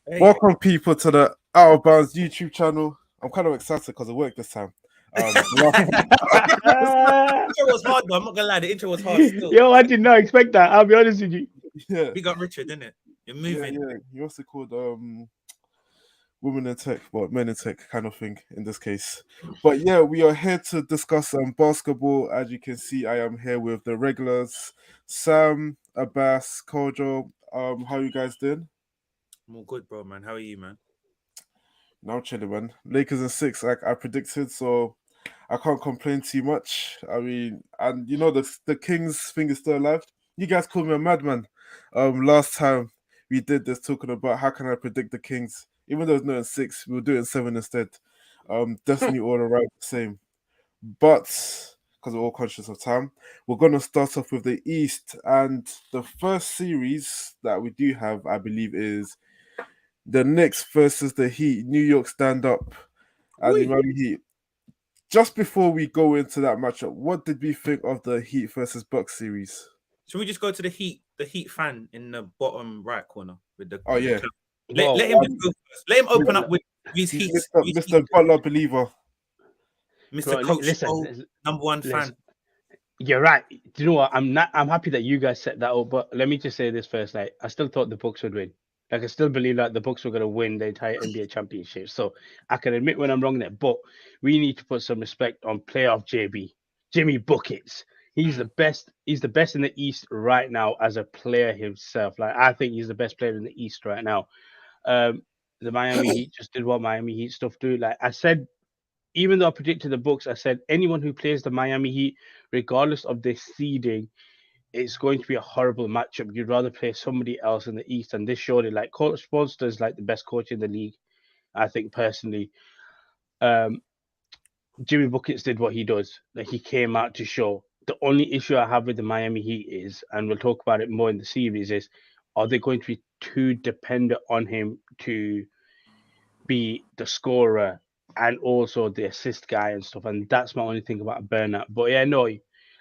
Hey. Welcome, people, to the Out of Bounds YouTube channel. I'm kind of excited because it worked this time. The intro was hard, though. I'm not gonna lie, the intro was hard still. Yo, I did not expect that. I'll be honest with you. Yeah, We got Richard, didn't it? You're moving. yeah. He also called women in tech, but men in tech kind of thing in this case. But yeah, we are here to discuss basketball. As you can see, I am here with the regulars, Sam, Abbas, Kojo. How you guys doing? I'm all good, bro, man. How are you, man? Now chilling, man. Lakers in 6, like I predicted, so I can't complain too much. I mean, and you know the Kings thing is still alive. You guys called me a madman. Last time we did this talking about how can I predict the Kings, even though it's not in 6, we'll do it in 7 instead. Destiny all around the same, but because we're all conscious of time, we're gonna start off with the East, and the first series that we do have, I believe, is the Knicks versus the Heat. New York stand up and the Miami Heat. Just before we go into that matchup, what did we think of the Heat versus Bucks series? Should we just go to the Heat fan in the bottom right corner with the? Oh yeah, let him just go first. Let him open up with his Heat. Mr. Butler believer, Mr. Bro, Coach, listen, number one fan. You're right. Do you know what? I'm happy that you guys set that up, but let me just say this first. Like, I still thought the Bucks would win. Like, I still believe that the Bucks were going to win the entire NBA championship. So I can admit when I'm wrong there, but we need to put some respect on playoff JB, Jimmy Buckets. He's the best. He's the best in the East right now as a player himself. Like, I think he's the best player in the East right now. The Miami Heat just did what Miami Heat stuff do. Like I said, even though I predicted the Bucks, I said anyone who plays the Miami Heat, regardless of their seeding, it's going to be a horrible matchup. You'd rather play somebody else in the East, and this showed it. Like Coach Spoelstra is like the best coach in the league, I think personally. Jimmy Buckets did what he does. Like he came out to show. The only issue I have with the Miami Heat is, and we'll talk about it more in the series, is are they going to be too dependent on him to be the scorer and also the assist guy and stuff? And that's my only thing about Bernard. But yeah, no,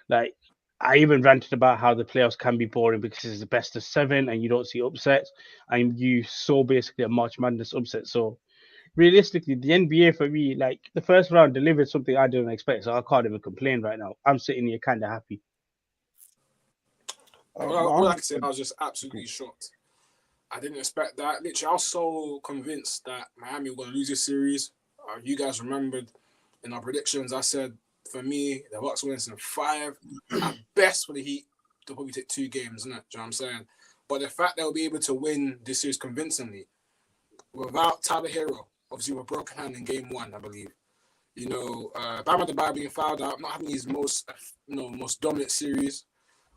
like I even ranted about how the playoffs can be boring because it's the best of 7 and you don't see upsets, and you saw basically a March Madness upset. So realistically, the NBA for me, like the first round delivered something I didn't expect, so I can't even complain right now. I'm sitting here kind of happy. All I can say, I was just absolutely shocked. I didn't expect that. Literally, I was so convinced that Miami were going to lose this series. You guys remembered in our predictions, I said, for me, the Bucks wins in 5. At best for the Heat, they'll probably take 2 games, isn't it? Do you know what I'm saying? But the fact they'll be able to win this series convincingly, without Tyler Hero, obviously with a broken hand in game 1, I believe. You know, Bam Adebayo being fouled out, not having his most dominant series.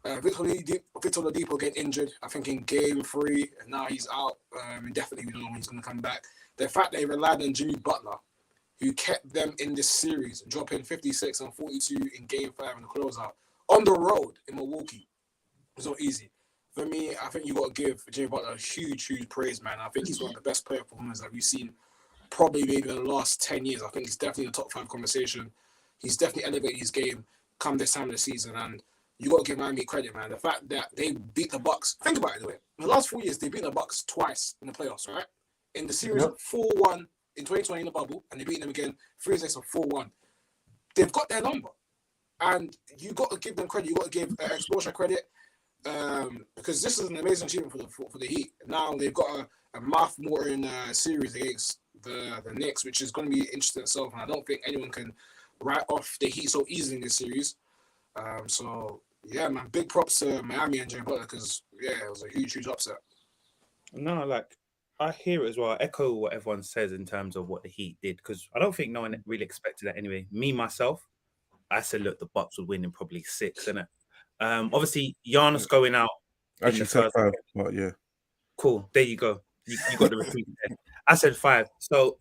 Victor Oladipo getting injured, I think in game 3, and now he's out indefinitely. We don't know when he's going to come back. The fact they relied on Jimmy Butler, who kept them in this series, dropping 56 and 42 in game 5 in the closeout on the road in Milwaukee, was not easy. For me, I think you got to give Jimmy Butler huge praise, man. I think he's one of the best player performers that we've seen probably maybe in the last 10 years. I think he's definitely in the top 5 conversation. He's definitely elevated his game come this time of the season, and you got to give Miami credit, man. The fact that they beat the Bucks. Think about it, the way. In the last 4 years, they beat the Bucks twice in the playoffs, right? In the series, 4-1 in 2020 in the bubble, and they beat them again 3-6 or 4-1. They've got their number, and you got to give them credit. You got to give Exposure credit, because this is an amazing achievement for the Heat. Now they've got a mouth-watering series against the Knicks, which is going to be interesting itself. And I don't think anyone can write off the Heat so easily in this series. So yeah, man, big props to Miami and Jimmy Butler, because it was a huge upset. No, like I hear it as well. I echo what everyone says in terms of what the Heat did, because I don't think no one really expected that anyway. Me myself, I said, look, the Bucks would win in probably 6, innit? Obviously, Giannis going out. Actually said 5, but yeah. Cool. There you go. You got the repeat there. I said 5. So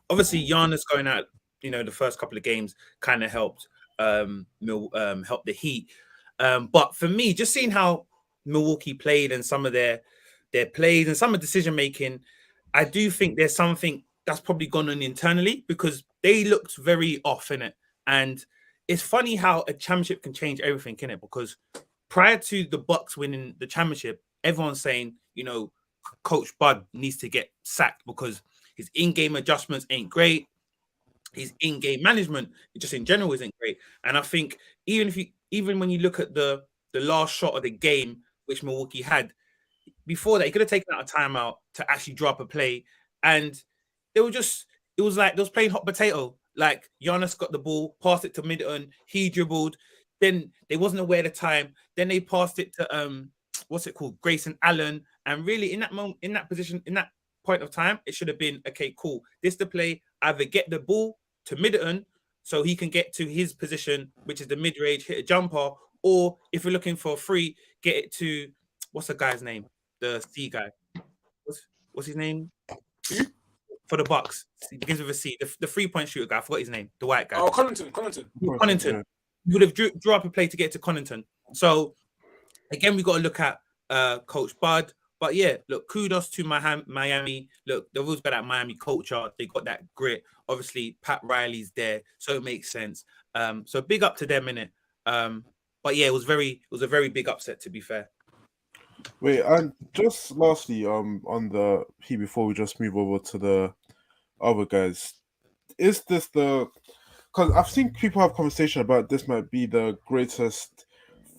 obviously, Giannis going out, the first couple of games kind of helped help the Heat. But for me, just seeing how Milwaukee played and some of their plays and some of decision making, I do think there's something that's probably gone on internally, because they looked very off in it. And it's funny how a championship can change everything, innit? Because prior to the Bucks winning the championship, everyone's saying, Coach Bud needs to get sacked because his in-game adjustments ain't great. His in-game management, just in general, isn't great. And I think even when you look at the last shot of the game, which Milwaukee had, before that, he could have taken out a timeout to actually drop a play. And it was like they was playing hot potato. Like Giannis got the ball, passed it to Middleton, he dribbled. Then they wasn't aware of the time. Then they passed it to Grayson Allen. And really, in that moment, in that position, in that point of time, it should have been, okay, cool. This the play. Either get the ball to Middleton so he can get to his position, which is the mid-range, hit a jumper, or if you're looking for a free, get it to what's the guy's name? The C guy. What's his name? For the Bucks. He begins with a C. The 3-point shooter guy. I forgot his name. The white guy. Oh, Connaughton. Connaughton. You would have drew up a play to get to Connaughton. So again, we got to look at Coach Bud. But yeah, look, kudos to Miami. Look, they've always got that Miami culture. They got that grit. Obviously, Pat Riley's there, so it makes sense. So big up to them, innit? But yeah, it was a very big upset, to be fair. Wait, and just lastly, on the Heat, before we just move over to the other guys, is this because I've seen people have conversation about this might be the greatest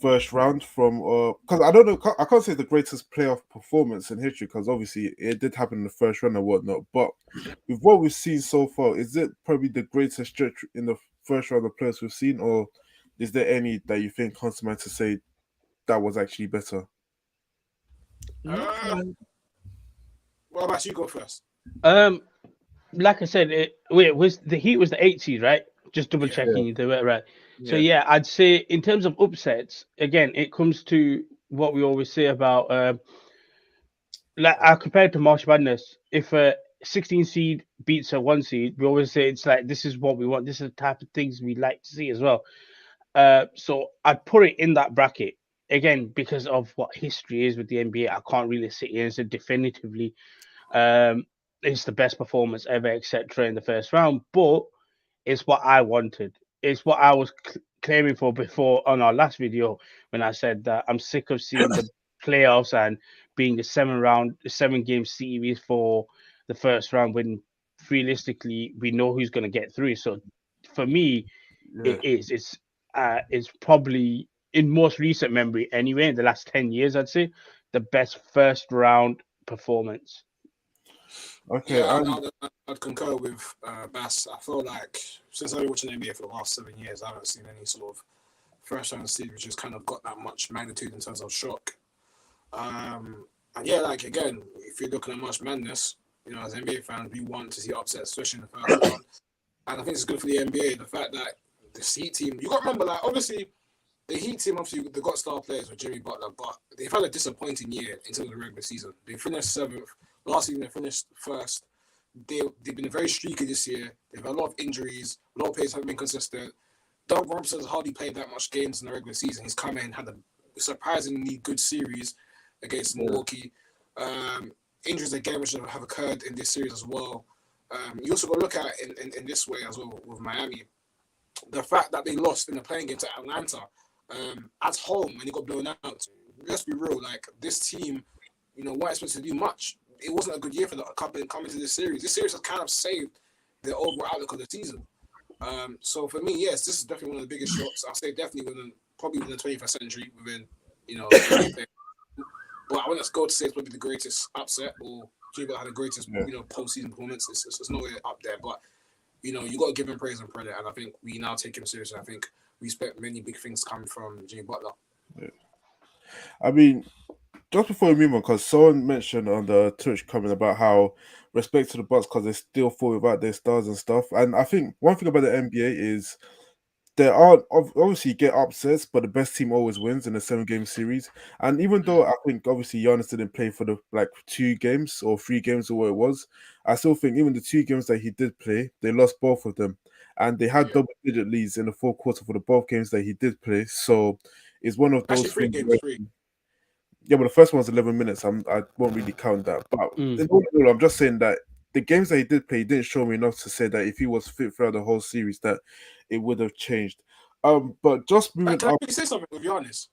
first round from because I don't know, I can't say the greatest playoff performance in history because obviously it did happen in the first round and whatnot, but with what we've seen so far, is it probably the greatest stretch in the first round of players we've seen, or is there any that you think comes to mind to say that was actually better? What about you? Go first. Like I said, the Heat was the 8th seed, right? Just double checking you do it right. Yeah. So yeah, I'd say in terms of upsets, again, it comes to what we always say about like I compared to March Madness. If a 16 seed beats a 1 seed, we always say it's like this is what we want. This is the type of things we like to see as well. So I'd put it in that bracket again because of what history is with the NBA. I can't really sit here and say definitively it's the best performance ever, etc. in the first round, but it's what I wanted. It's what I was claiming for before on our last video when I said that I'm sick of seeing the playoffs and being the 7-game series for the first round when realistically we know who's going to get through. So for me, it's probably in most recent memory anyway, in the last 10 years, I'd say the best first round performance. Okay, yeah, I'd concur with Bass. I feel like since I've been watching NBA for the last 7 years, I haven't seen any sort of first round series which has kind of got that much magnitude in terms of shock. And yeah, like again, if you're looking at March Madness, as NBA fans, we want to see upsets, especially in the first round. And I think it's good for the NBA, the fact that the Heat team, you got to remember, like obviously the Heat team, obviously they got star players with Jimmy Butler, but they've had a disappointing year in terms of the regular season. They finished 7th. Last season, they finished 1st. They've been very streaky this year. They've had a lot of injuries. A lot of players haven't been consistent. Doug Robinson has hardly played that much games in the regular season. He's come in, had a surprisingly good series against Milwaukee. Injuries again, which have occurred in this series as well. You also got to look at it in this way as well with Miami. The fact that they lost in the playing game to Atlanta at home when they got blown out. Let's be real, like this team, weren't expected to do much. It wasn't a good year for the couple coming to this series. This series has kind of saved the overall outlook of the season. So for me, yes, this is definitely one of the biggest shocks. I'll say definitely probably within the 21st century, but I wouldn't go to say it's probably the greatest upset or Jimmy Butler had the greatest, postseason performance. It's nowhere up there, but you got to give him praise and credit, and I think we now take him seriously. I think we expect many big things coming from Jimmy Butler. Yeah. I mean, just before we move on, because someone mentioned on the Twitch comment about how respect to the Bucks because they still fall without their stars and stuff. And I think one thing about the NBA is there are obviously you get upsets, but the best team always wins in a 7-game series. And even though I think obviously Giannis didn't play for the 2 games or 3 games or what it was, I still think even the 2 games that he did play, they lost both of them. And they had double-digit leads in the fourth quarter for the both games that he did play. So it's one of those actually 3 games. 3. Yeah, but the first one's 11 minutes. I won't really count that. But in all, I'm just saying that the games that he did play, he didn't show me enough to say that if he was fit throughout the whole series, that it would have changed. But just moving Can up. you say something with Giannis?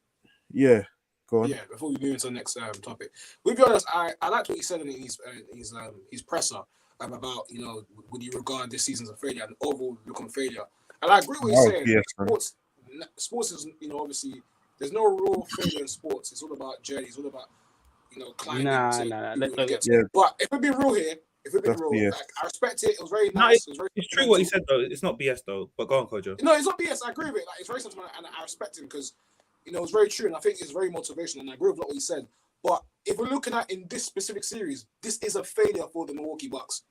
Yeah, go on. Yeah, before we move into the next topic, we'll be honest. I liked what he said in his presser about would you regard this season as a failure and overall become a failure? And I agree with what he's saying. Yes, man. Sports is obviously there's no real failure in sports. It's all about journey. It's all about climbing. Nah. But if we're being real here, like, I respect it. It was very nice. It's true what he said though. It's not BS though. But go on, Kojo. No, it's not BS. I agree with it. Like, it's very sentimental, and I respect him because it's very true, and I think it's very motivational. And I agree with what he said. But if we're looking at in this specific series, this is a failure for the Milwaukee Bucks.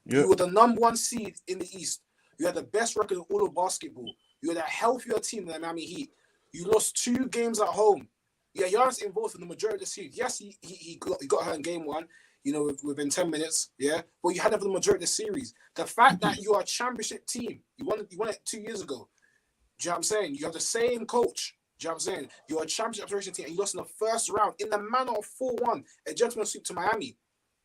Yep. You were the number 1 seed in the East. You had the best record in all of basketball. You had a healthier team than the Miami Heat. You lost 2 games at home. Yeah, Giannis involved in the majority of the series. Yes, he got hurt in game 1, within 10 minutes. Yeah, but you had it for the majority of the series. The fact that you are a championship team, you won it 2 years ago. Do you know what I'm saying? You have the same coach. Do you know what I'm saying? You're a championship aspiration team and you lost in the first round in the manner of 4-1, a gentleman's sweep to Miami.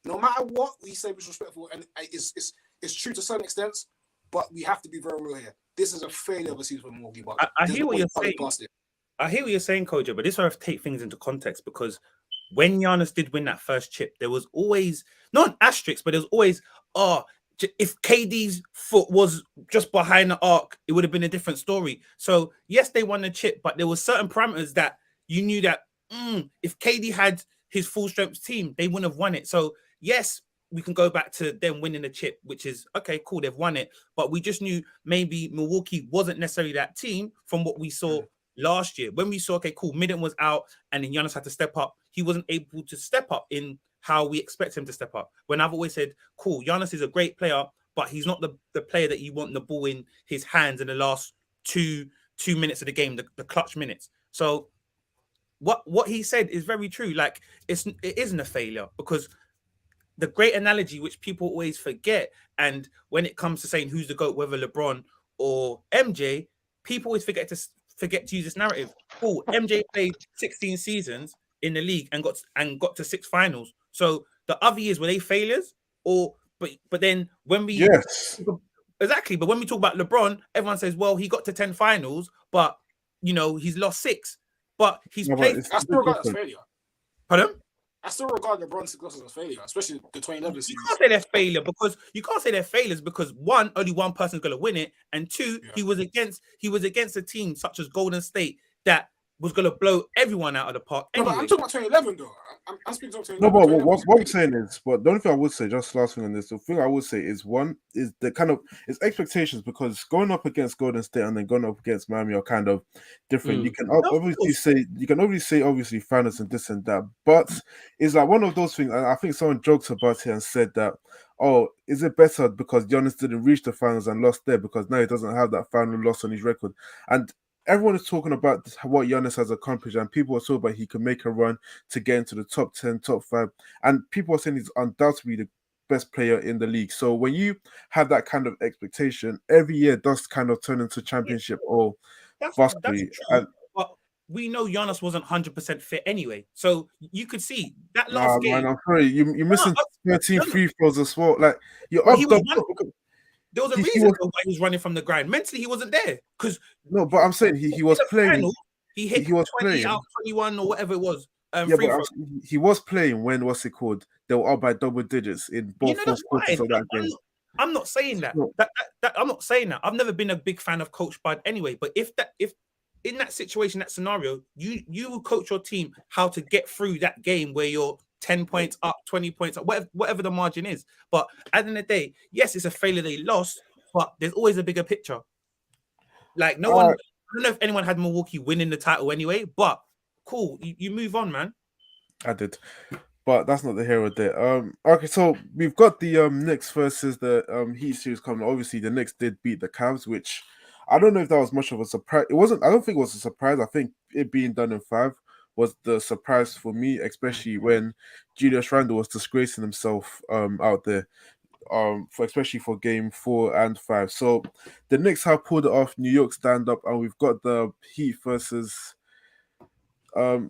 No matter what we say was respectful, and it's true to a certain extent, but we have to be very real here. This is a failure of a season for Milwaukee Bucks. I hear what you're saying. I hear what you're saying, Kojo, but this is where I have to take things into context because when Giannis did win that first chip, there was always, not an asterisk, but there was always, if KD's foot was just behind the arc, it would have been a different story. So, yes, they won the chip, but there were certain parameters that you knew that if KD had his full strength team, they wouldn't have won it. So, yes, we can go back to them winning the chip, which is, okay, cool, they've won it. But we just knew maybe Milwaukee wasn't necessarily that team from what we saw last year. When we saw, okay, cool, Middleton was out and then Giannis had to step up, he wasn't able to step up in how we expect him to step up. When I've always said, cool, Giannis is a great player, but he's not the player that you want the ball in his hands in the last two minutes of the game, the clutch minutes. So what he said is very true. Like, it isn't a failure because the great analogy, which people always forget, and when it comes to saying who's the GOAT, whether LeBron or MJ, people always forget to use this narrative. Cool, MJ played 16 seasons in the league and got to 6 finals. So the other years, were they failures? But then when we exactly, but when we talk about LeBron, everyone says, well, he got to 10 finals, but he's lost 6. But he's played. I still regard that as failure. Pardon? I still regard LeBron's losses as failure, especially the 2011 season. You can't say they're failure because you can't say they're failures because one, only one person's going to win it, and two, he was against a team such as Golden State that was going to blow everyone out of the park. Anyway. No, but I'm talking about 2011 though. I'm speaking about 2011. No, but what I'm saying is, but the only thing I would say, just last thing on this, the thing I would say is the kind of it's expectations because going up against Golden State and then going up against Miami are kind of different. You can obviously say fairness and this and that, but it's like one of those things. And I think someone joked about it and said that, oh, is it better because Giannis didn't reach the finals and lost there because now he doesn't have that final loss on his record? And everyone is talking about what Giannis has accomplished, and people are talking about he can make a run to get into the top 10, top 5, and people are saying he's undoubtedly the best player in the league. So when you have that kind of expectation, every year does kind of turn into championship or vastly. But we know Giannis wasn't 100% fit anyway, so you could see that last game. Man, I'm sorry, you're missing 13 free throws as well. Like you're up. There was a reason why he was running from the grind. Mentally, he wasn't there. No, but I'm saying he was playing. Final, he was 20 playing. Out 21 or whatever it was. He was playing when, what's it called? They were up by double digits in both quarters of that game. I'm not saying that. I'm not saying that. I've never been a big fan of Coach Bud anyway. But if in that situation, that scenario, you will coach your team how to get through that game where you're 10 points up, 20 points up, whatever the margin is. But at the end of the day, yes, it's a failure they lost, but there's always a bigger picture. Like I don't know if anyone had Milwaukee winning the title anyway, but cool, you move on, man. I did. But that's not the hero there. Okay, so we've got the Knicks versus the Heat series coming. Obviously, the Knicks did beat the Cavs, which I don't know if that was much of a surprise. It wasn't. I don't think it was a surprise. I think it being done in 5 was the surprise for me, especially when Julius Randle was disgracing himself out there, especially for game 4 and 5. So the Knicks have pulled it off. New York stand up, and we've got the Heat versus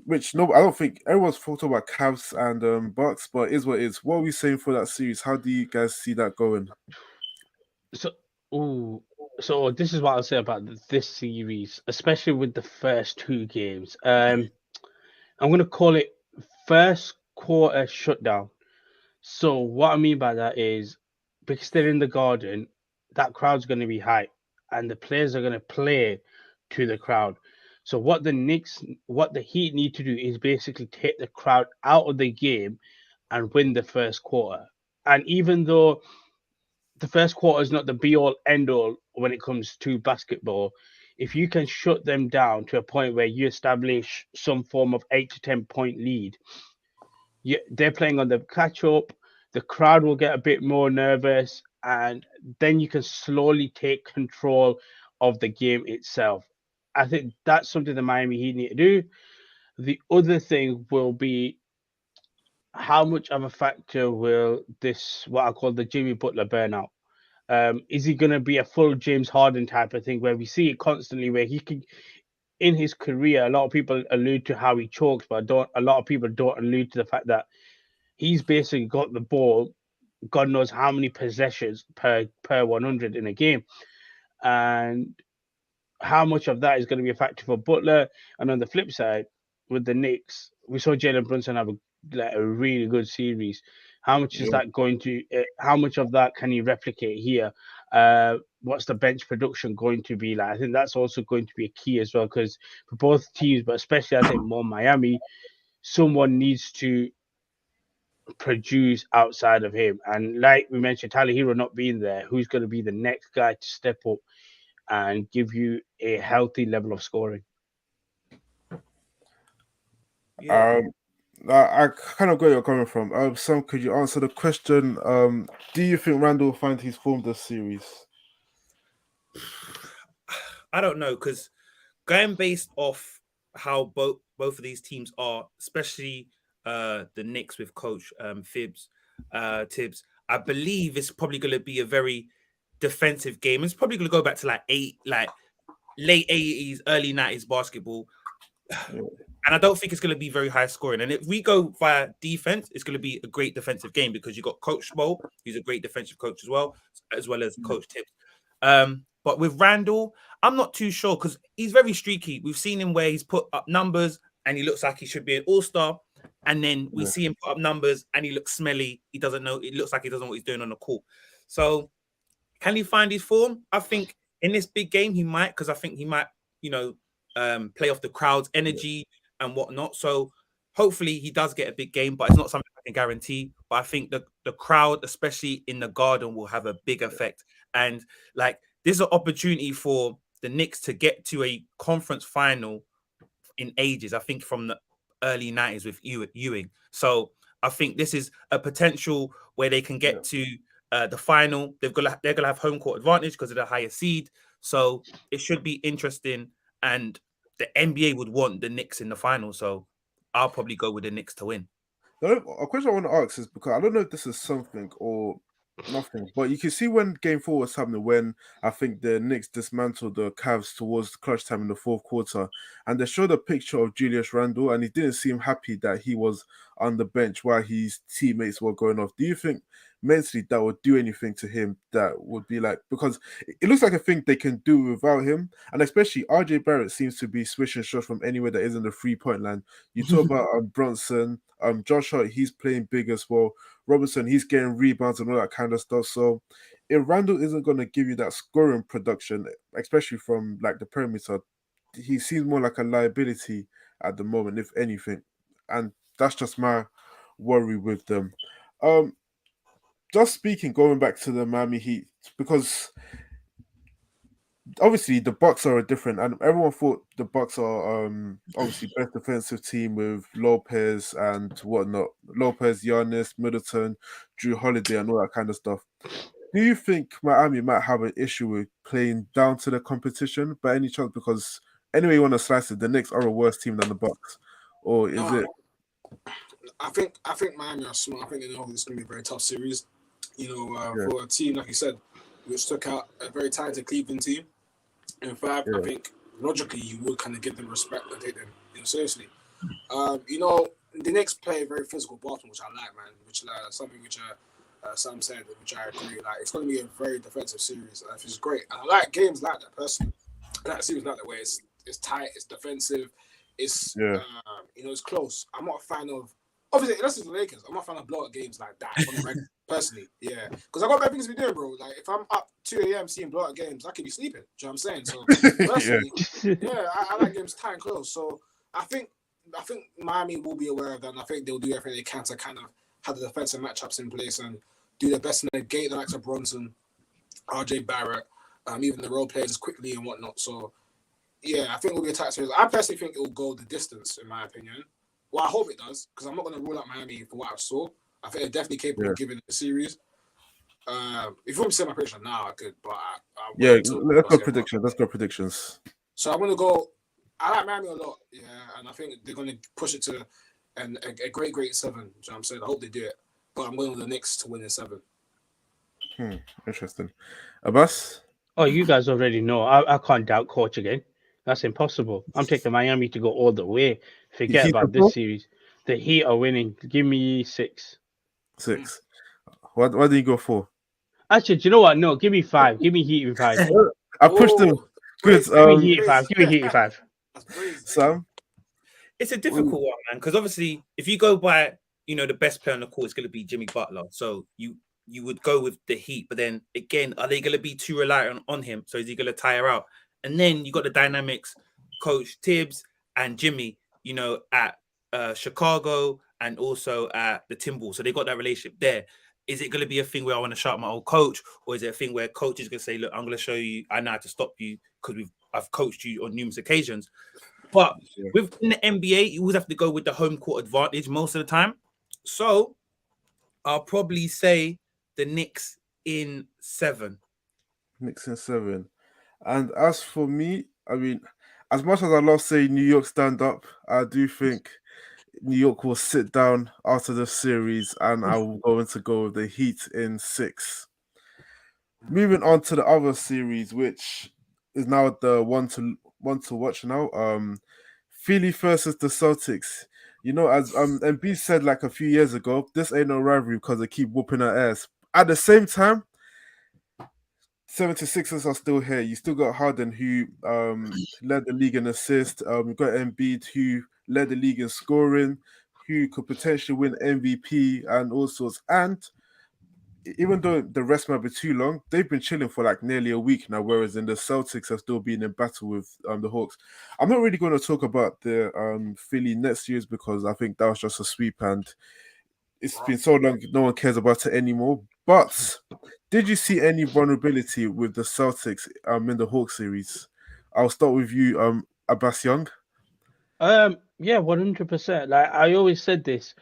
which I don't think everyone's talking about Cavs and Bucks, but is what it is. What are we saying for that series? How do you guys see that going? So this is what I'll say about this series, especially with the first 2 games. I'm going to call it first quarter shutdown. So what I mean by that is because they're in the Garden, that crowd's going to be high, and the players are going to play to the crowd. So what the Heat need to do is basically take the crowd out of the game and win the first quarter. And even though the first quarter is not the be all end all when it comes to basketball, if you can shut them down to a point where you establish some form of 8 to 10 point lead, they're playing on the catch up. The crowd will get a bit more nervous, and then you can slowly take control of the game itself. I think that's something the Miami Heat need to do. The other thing will be how much of a factor will this, what I call the Jimmy Butler burnout? Is he going to be a full James Harden type of thing where we see it constantly, where he can, in his career, a lot of people allude to how he chokes, but a lot of people don't allude to the fact that he's basically got the ball, God knows how many possessions per 100 in a game, and how much of that is going to be a factor for Butler. And on the flip side, with the Knicks, we saw Jalen Brunson have a really good series. How much is that going to? How much of that can he replicate here? What's the bench production going to be like? I think that's also going to be a key as well, because for both teams, but especially I think more Miami, someone needs to produce outside of him. And like we mentioned, Tyler Hero not being there, who's going to be the next guy to step up and give you a healthy level of scoring? I kind of got where you're coming from. Sam, could you answer the question? Do you think Randall will find his form this series? I don't know, because going based off how both of these teams are, especially the Knicks with Coach Tibbs, I believe it's probably going to be a very defensive game. It's probably going to go back to late 80s, early 90s basketball. And I don't think it's going to be very high scoring. And if we go via defense, it's going to be a great defensive game because you got Coach Spo, who's a great defensive coach as well as Coach Tibbs. But with Randall, I'm not too sure because he's very streaky. We've seen him where he's put up numbers and he looks like he should be an all-star. And then we see him put up numbers and he looks smelly. He doesn't know. It looks like he doesn't know what he's doing on the court. So can he find his form? I think in this big game, he might, because I think he might, play off the crowd's energy and whatnot. So hopefully he does get a big game, but it's not something I can guarantee. But I think the crowd, especially in the Garden, will have a big effect. And this is an opportunity for the Knicks to get to a conference final in ages. I think from the early 90s with Ewing. So I think this is a potential where they can get to the final. They're gonna have home court advantage because of the higher seed. So it should be interesting. And the NBA would want the Knicks in the final. So I'll probably go with the Knicks to win. A question I want to ask is because I don't know if this is something or nothing, but you can see when Game 4 was happening, when I think the Knicks dismantled the Cavs towards clutch time in the fourth quarter, and they showed a picture of Julius Randle, and he didn't seem happy that he was on the bench while his teammates were going off. Do you think mentally that would do anything to him that would be because it looks like a thing they can do without him, and especially RJ Barrett seems to be switching shots from anywhere that isn't the 3-point line. You talk about Brunson, Josh Hart, he's playing big as well. Robinson, he's getting rebounds and all that kind of stuff. So if Randall isn't going to give you that scoring production, especially from the perimeter, he seems more like a liability at the moment, if anything. And that's just my worry with them. Just speaking, going back to the Miami Heat, because obviously the Bucks are different, and everyone thought the Bucks are obviously best defensive team with Lopez and whatnot. Lopez, Giannis, Middleton, Drew Holiday, and all that kind of stuff. Do you think Miami might have an issue with playing down to the competition by any chance? Because anyway you want to slice it, the Knicks are a worse team than the Bucks, or is it? I think Miami are smart. I think they know it's going to be a very tough series. For a team like you said, which took out a very talented Cleveland team. In fact, I think logically you would kind of give them respect and take them seriously. The Knicks play very physical basketball, which I like, man. Which something which Sam said, which I agree. It's going to be a very defensive series, which is great. And I like games like that personally. I like series like that where it's tight, it's defensive, it's Yeah. it's close. I'm not a fan of obviously unless it's the Lakers. I'm not a fan of blowout games like that. Personally, yeah, because I got better things to be doing, bro. Like if I'm up 2 a.m. seeing blowout games, I could be sleeping. Do you know what I'm saying? So personally, I like games tight and close. So I think Miami will be aware of that, and I think they'll do everything they can to kind of have the defensive matchups in place and do their best to negate the likes of Bronson, RJ Barrett, even the role players quickly and whatnot. So yeah, I think it'll be a tight series. I personally think it will go the distance, in my opinion. Well, I hope it does, because I'm not going to rule out Miami for what I saw. I think they're definitely capable of giving it a series. If you want me to say my prediction now, I could, but let's go predictions. Let's go predictions. So I'm going to go. I like Miami a lot, yeah, and I think they're going to push it to a great 7. You know what I'm saying? I hope they do it, but I'm going with the Knicks to win in 7. Interesting. Abbas? Oh, you guys already know. I can't doubt coach again. That's impossible. I'm taking Miami to go all the way. Forget about this series. The Heat are winning. Give me 6. 6. What do you go for? Actually, do you know what? No, give me 5. Give me Heat in 5. I pushed them. Good. Give me Heat in 5. Give me Heat in 5. Sam? It's a difficult one, man, because obviously if you go by, the best player on the court is going to be Jimmy Butler. So you would go with the Heat, but then again, are they going to be too reliant on him? So is he going to tire out? And then you got the dynamics, Coach Tibbs and Jimmy, at Chicago and also at the Timberwolves. So they got that relationship there. Is it going to be a thing where I want to shout my old coach, or is it a thing where coach is going to say, look, I'm going to show you, I know how to stop you because I've coached you on numerous occasions. But within the NBA, you always have to go with the home court advantage most of the time. So I'll probably say the Knicks in 7. Knicks in 7. And as for me, I mean, as much as I love saying New York stand up, I do think New York will sit down after the series, and I will go with the Heat in 6. Moving on to the other series, which is now the one to watch now. Philly versus the Celtics. As Embiid said like a few years ago, this ain't no rivalry because they keep whooping our ass. At the same time, 76ers are still here. You still got Harden, who led the league in assists. You've got Embiid, who led the league in scoring, who could potentially win MVP and all sorts. And even though the rest might be too long, they've been chilling for like nearly a week now, whereas in the Celtics have still been in battle with the Hawks. I'm not really going to talk about the Philly Nets series because I think that was just a sweep and it's been so long no one cares about it anymore. But did you see any vulnerability with the Celtics in the Hawks series? I'll start with you, Abbas Young. Yeah, 100%. Like I always said this,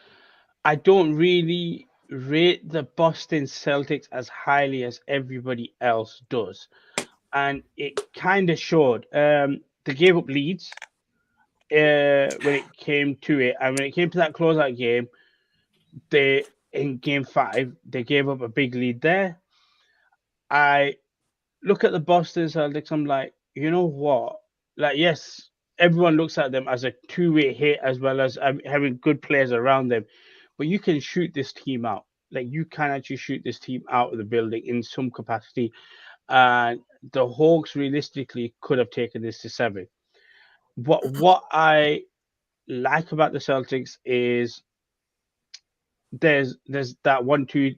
I don't really rate the Boston Celtics as highly as everybody else does, and it kind of showed. They gave up leads when it came to it, and when it came to that closeout game, in Game 5 they gave up a big lead there. I look at the Boston Celtics. I'm like, you know what? Like, yes, everyone looks at them as a two-way hit as well as having good players around them. But you can shoot this team out. Like, you can actually shoot this team out of the building in some capacity. And the Hawks realistically could have taken this to 7. What I like about the Celtics is there's that 1-2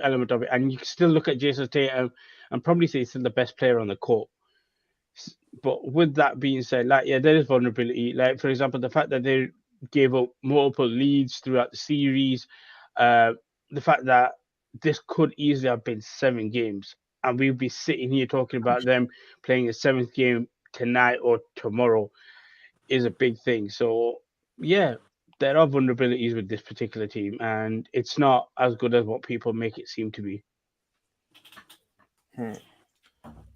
element of it. And you can still look at Jason Tatum and probably say he's still the best player on the court. But with that being said, like, yeah, there is vulnerability. Like, for example, the fact that they gave up multiple leads throughout the series, the fact that this could easily have been 7 games, and we'd be sitting here talking about them playing a 7th game tonight or tomorrow is a big thing. So, yeah, there are vulnerabilities with this particular team, and it's not as good as what people make it seem to be.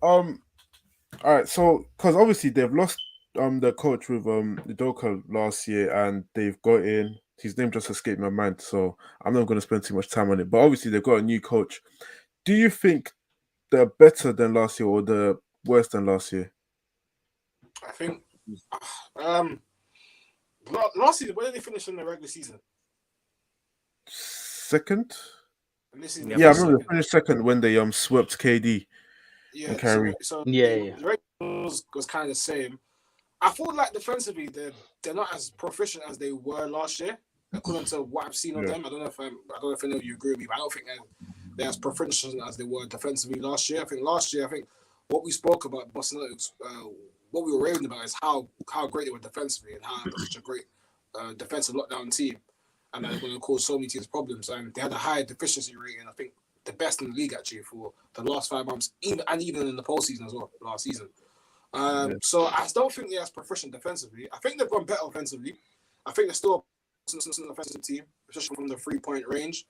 All right, so because obviously they've lost the coach with Udoka last year, and they've got in his name just escaped my mind, so I'm not going to spend too much time on it. But obviously they've got a new coach. Do you think they're better than last year or they're worse than last year? I think last season, where did they finish in the regular season? Second. Yeah, I remember they finished second when they swept KD. Yeah, Kyrie. so Yeah. the regular was kind of the same. I feel like defensively they're not as proficient as they were last year, according to what I've seen of them. I don't know if any of you agree with me, but I don't think they're as proficient as they were defensively last year. I think what we spoke about Boston Celtics, what we were raving about is how great they were defensively and how they're such a great defensive lockdown team, and they're going to cause so many teams problems. And they had a high deficiency rating, I think the best in the league actually for the last 5 months, even in the postseason as well last season. So I don't think they're as proficient defensively. I think they've gone better offensively. I think they're still an offensive team, especially from the 3-point range.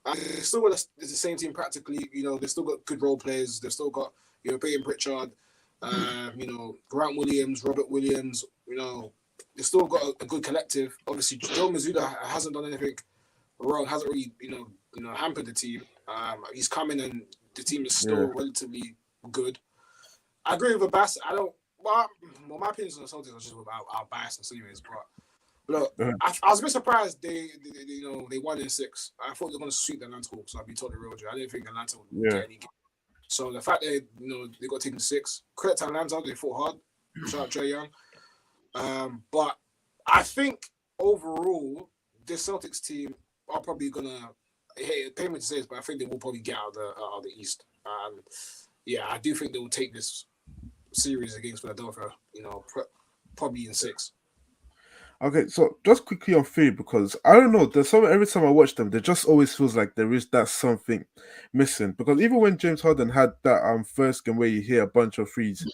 They're still got the same team practically. They've still got good role players. They've still got Peyton Pritchard, Grant Williams, Robert Williams. They've still got a good collective. Obviously, Joe Mazzulla hasn't done anything wrong. Hasn't really hampered the team. He's coming and the team is still relatively good. I agree with Abbas. My opinions on the Celtics are just our bias anyways. But look, I was a bit surprised they won in 6. I thought they were going to sweep the Atlanta Hawks. So I'll be totally real with you. I didn't think Atlanta would get any game. So the fact that they got taken to 6, credit to Atlanta, they fought hard. Shout out Trae Young. But I think overall, this Celtics team are probably gonna. Pay me to say this, but I think they will probably get out of the East. I do think they will take this series against Philadelphia. Probably in 6. Okay, so just quickly on Philly, because I don't know, there's something every time I watch them, there just always feels like there is that something missing. Because even when James Harden had that first game where you hear a bunch of threes,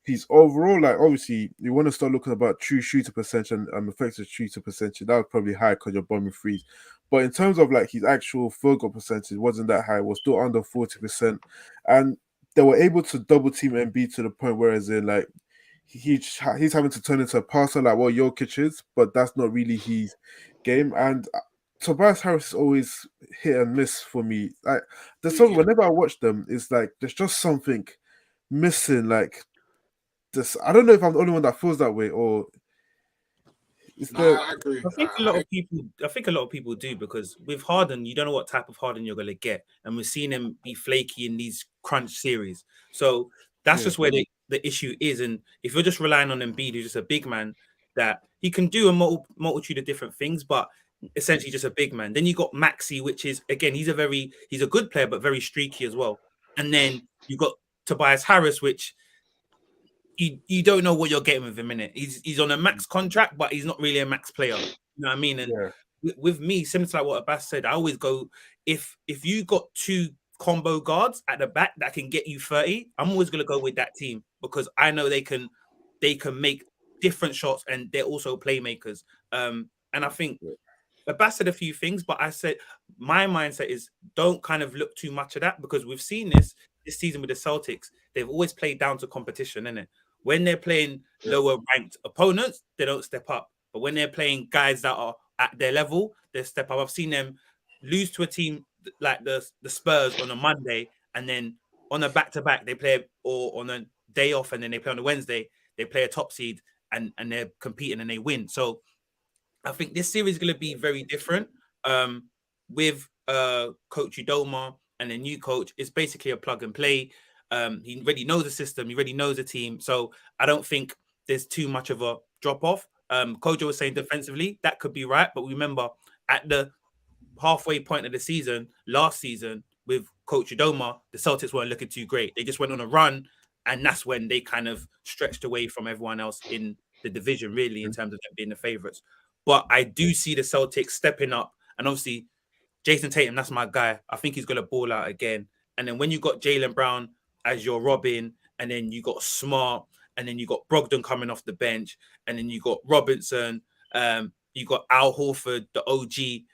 he's overall, like, obviously you want to start looking about true shooter percentage and effective shooter percentage. That was probably high because you're bombing threes. But in terms of like his actual field goal percentage, wasn't that high. It was still under 40%, and they were able to double team Embiid to the point whereas in like he's having to turn into a passer like what Jokic is, but that's not really his game. And Tobias Harris is always hit and miss for me. Like whenever I watch them, it's like there's just something missing. Like this, I don't know if I'm the only one that feels that way, or I agree. I think a lot of people do, because with Harden, you don't know what type of Harden you're going to get, and we're seeing him be flaky in these crunch series. So that's just where the issue is. And if you're just relying on Embiid, who's just a big man, that he can do a multitude of different things, but essentially just a big man. Then you got Maxey, which is again he's a good player, but very streaky as well. And then you got Tobias Harris, which you don't know what you're getting with him in it. He's on a max contract, but he's not really a max player. You know what I mean? And with me, similar to like what Abbas said, I always go, if you got 2 combo guards at the back that can get you 30, I'm always gonna go with that team, because I know they can make different shots and they're also playmakers. And I think Abbas said a few things, but I said my mindset is don't kind of look too much at that, because we've seen this season with the Celtics. They've always played down to competition, innit? When they're playing lower ranked opponents, they don't step up. But when they're playing guys that are at their level, they step up. I've seen them lose to a team like the Spurs on a Monday, and then on a back-to-back, they play, or on a day off, and then they play on a Wednesday, they play a top seed, and they're competing and they win. So I think this series is going to be very different. With Coach Udoma and a new coach, it's basically a plug and play. He already knows the system. He already knows the team. So I don't think there's too much of a drop off. Kojo was saying defensively, that could be right. But remember, at the halfway point of the season, last season, with Coach Udoma, the Celtics weren't looking too great. They just went on a run, and that's when they kind of stretched away from everyone else in the division, really, in terms of them being the favorites. But I do see the Celtics stepping up. And obviously, Jason Tatum, that's my guy. I think he's going to ball out again. And then when you got Jaylen Brown as your Robin, and then you got Smart, and then you got Brogdon coming off the bench, and then you got Robinson, you got Al Horford, the OG.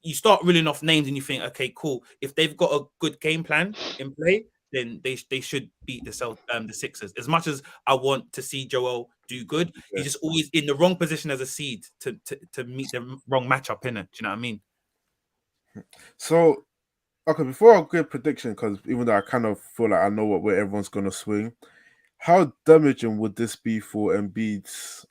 You start reeling off names and you think, okay, cool. If they've got a good game plan in play, then they should beat the Sixers. As much as I want to see Joel do good, he's just always in the wrong position as a seed to meet the wrong matchup, innit? Do you know what I mean? So, okay, before I give prediction, because even though I kind of feel like I know where everyone's going to swing, how damaging would this be for Embiid?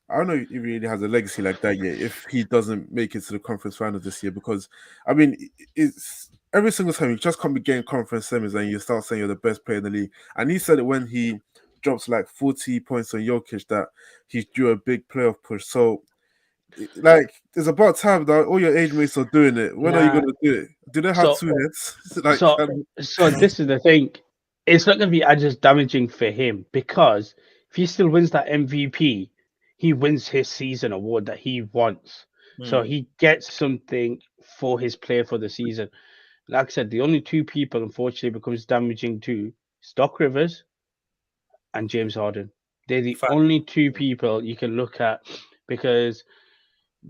I don't know if he really has a legacy like that yet if he doesn't make it to the conference final this year, because, I mean, it's every single time you just can't be getting conference semis and you start saying you're the best player in the league. And he said it when he drops like 40 points on Jokic that he's due a big playoff push. So, like, it's about time that all your age mates are doing it. When are you going to do it? Do they have So- two heads? Like, So this is the thing. It's not going to be as damaging for him because if he still wins that MVP, he wins his season award that he wants. So he gets something for his player for the season. Like I said, the only two people, unfortunately, becomes damaging to is Doc Rivers and James Harden. They're the only two people you can look at because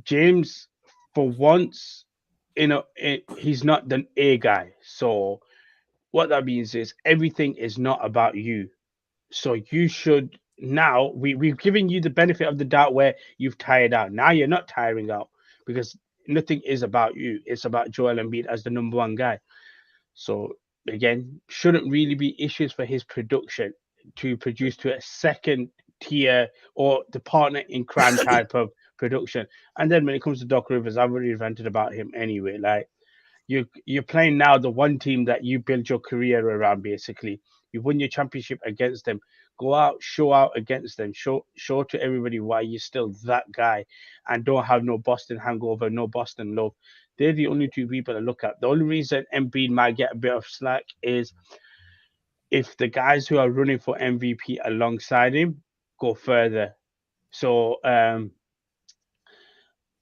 James, for once, he's not the A guy. So what that means is everything is not about you. So you should now we've given you the benefit of the doubt where you've tired out. Now you're not tiring out because nothing is about you. It's about Joel Embiid as the number one guy. So again, shouldn't really be issues for his production to produce to a second tier or the partner in crime type of production. And then when it comes to Doc Rivers, I've already vented about him anyway. Like you're playing now the one team that you build your career around. Basically, you won your championship against them. Go out, show out against them. Show to everybody why you're still that guy, and don't have no Boston hangover, no Boston love. They're the only two people to look at. The only reason Embiid might get a bit of slack is if the guys who are running for MVP alongside him go further. So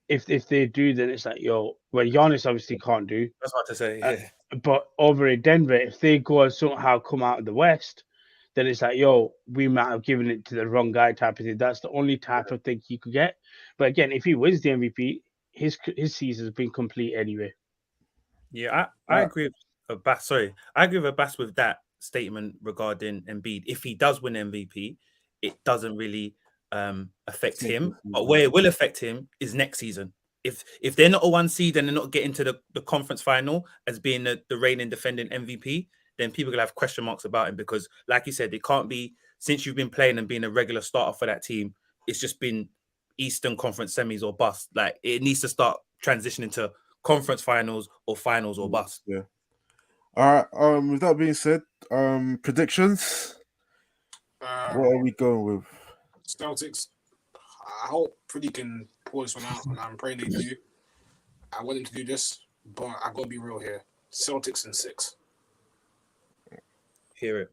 if they do, then it's like, yo, well, Giannis obviously can't do. That's what to say. Yeah. But over in Denver, if they go and somehow come out of the West, then it's like, yo, we might have given it to the wrong guy type of thing. That's the only type of thing he could get. But again, if he wins the MVP, his season's been complete anyway. Yeah, I agree with Abbas. Sorry, I agree with Abbas with that statement regarding Embiid. If he does win MVP, it doesn't really affect him. But where it will affect him is next season. If they're not a 1 seed and they're not getting to the conference final as being the reigning defending MVP, then people will have question marks about him because, like you said, it can't be since you've been playing and being a regular starter for that team. It's just been Eastern Conference semis or bust. Like it needs to start transitioning to conference finals or bust. Yeah. All right. With that being said, predictions. What are we going with? Celtics. I hope Freddie can pull this one out, and I'm praying they do. I want him to do this, but I gotta be real here. Celtics in 6. Hear it.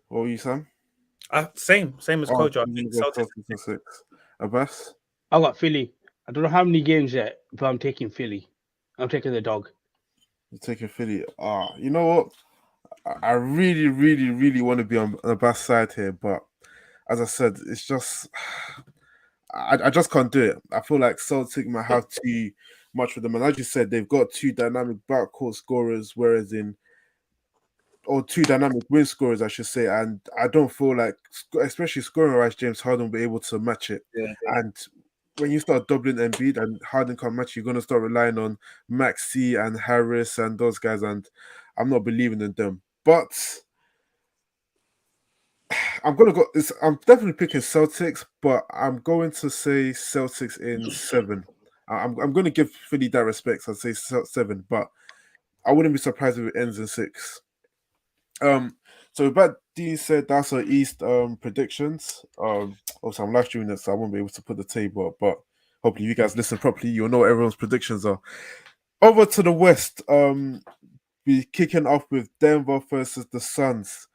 What were you, Sam? Same as Kojo. I think Celtics in 6. Abbas? I got Philly. I don't know how many games yet, but I'm taking Philly. I'm taking the dog. You're taking Philly. You know what? I really, really, really want to be on the Abbas side here, but as I said, it's just I just can't do it. I feel like Celtic might have too much for them, and as you said, they've got two dynamic backcourt scorers, or two dynamic wing scorers, I should say, and I don't feel like, especially scoring-wise, James Harden will be able to match it. Yeah. And when you start doubling Embiid and Harden can't match, you're going to start relying on Maxey and Harris and those guys, and I'm not believing in them. But I'm definitely picking Celtics, but I'm going to say Celtics in 7. I'm going to give Philly that respect. I'd say 7, but I wouldn't be surprised if it ends in 6. So with that being said, that's our East predictions. Also I'm live streaming it, so I won't be able to put the table up, but hopefully you guys listen properly. You'll know what everyone's predictions are. Over to the West. We're kicking off with Denver versus the Suns.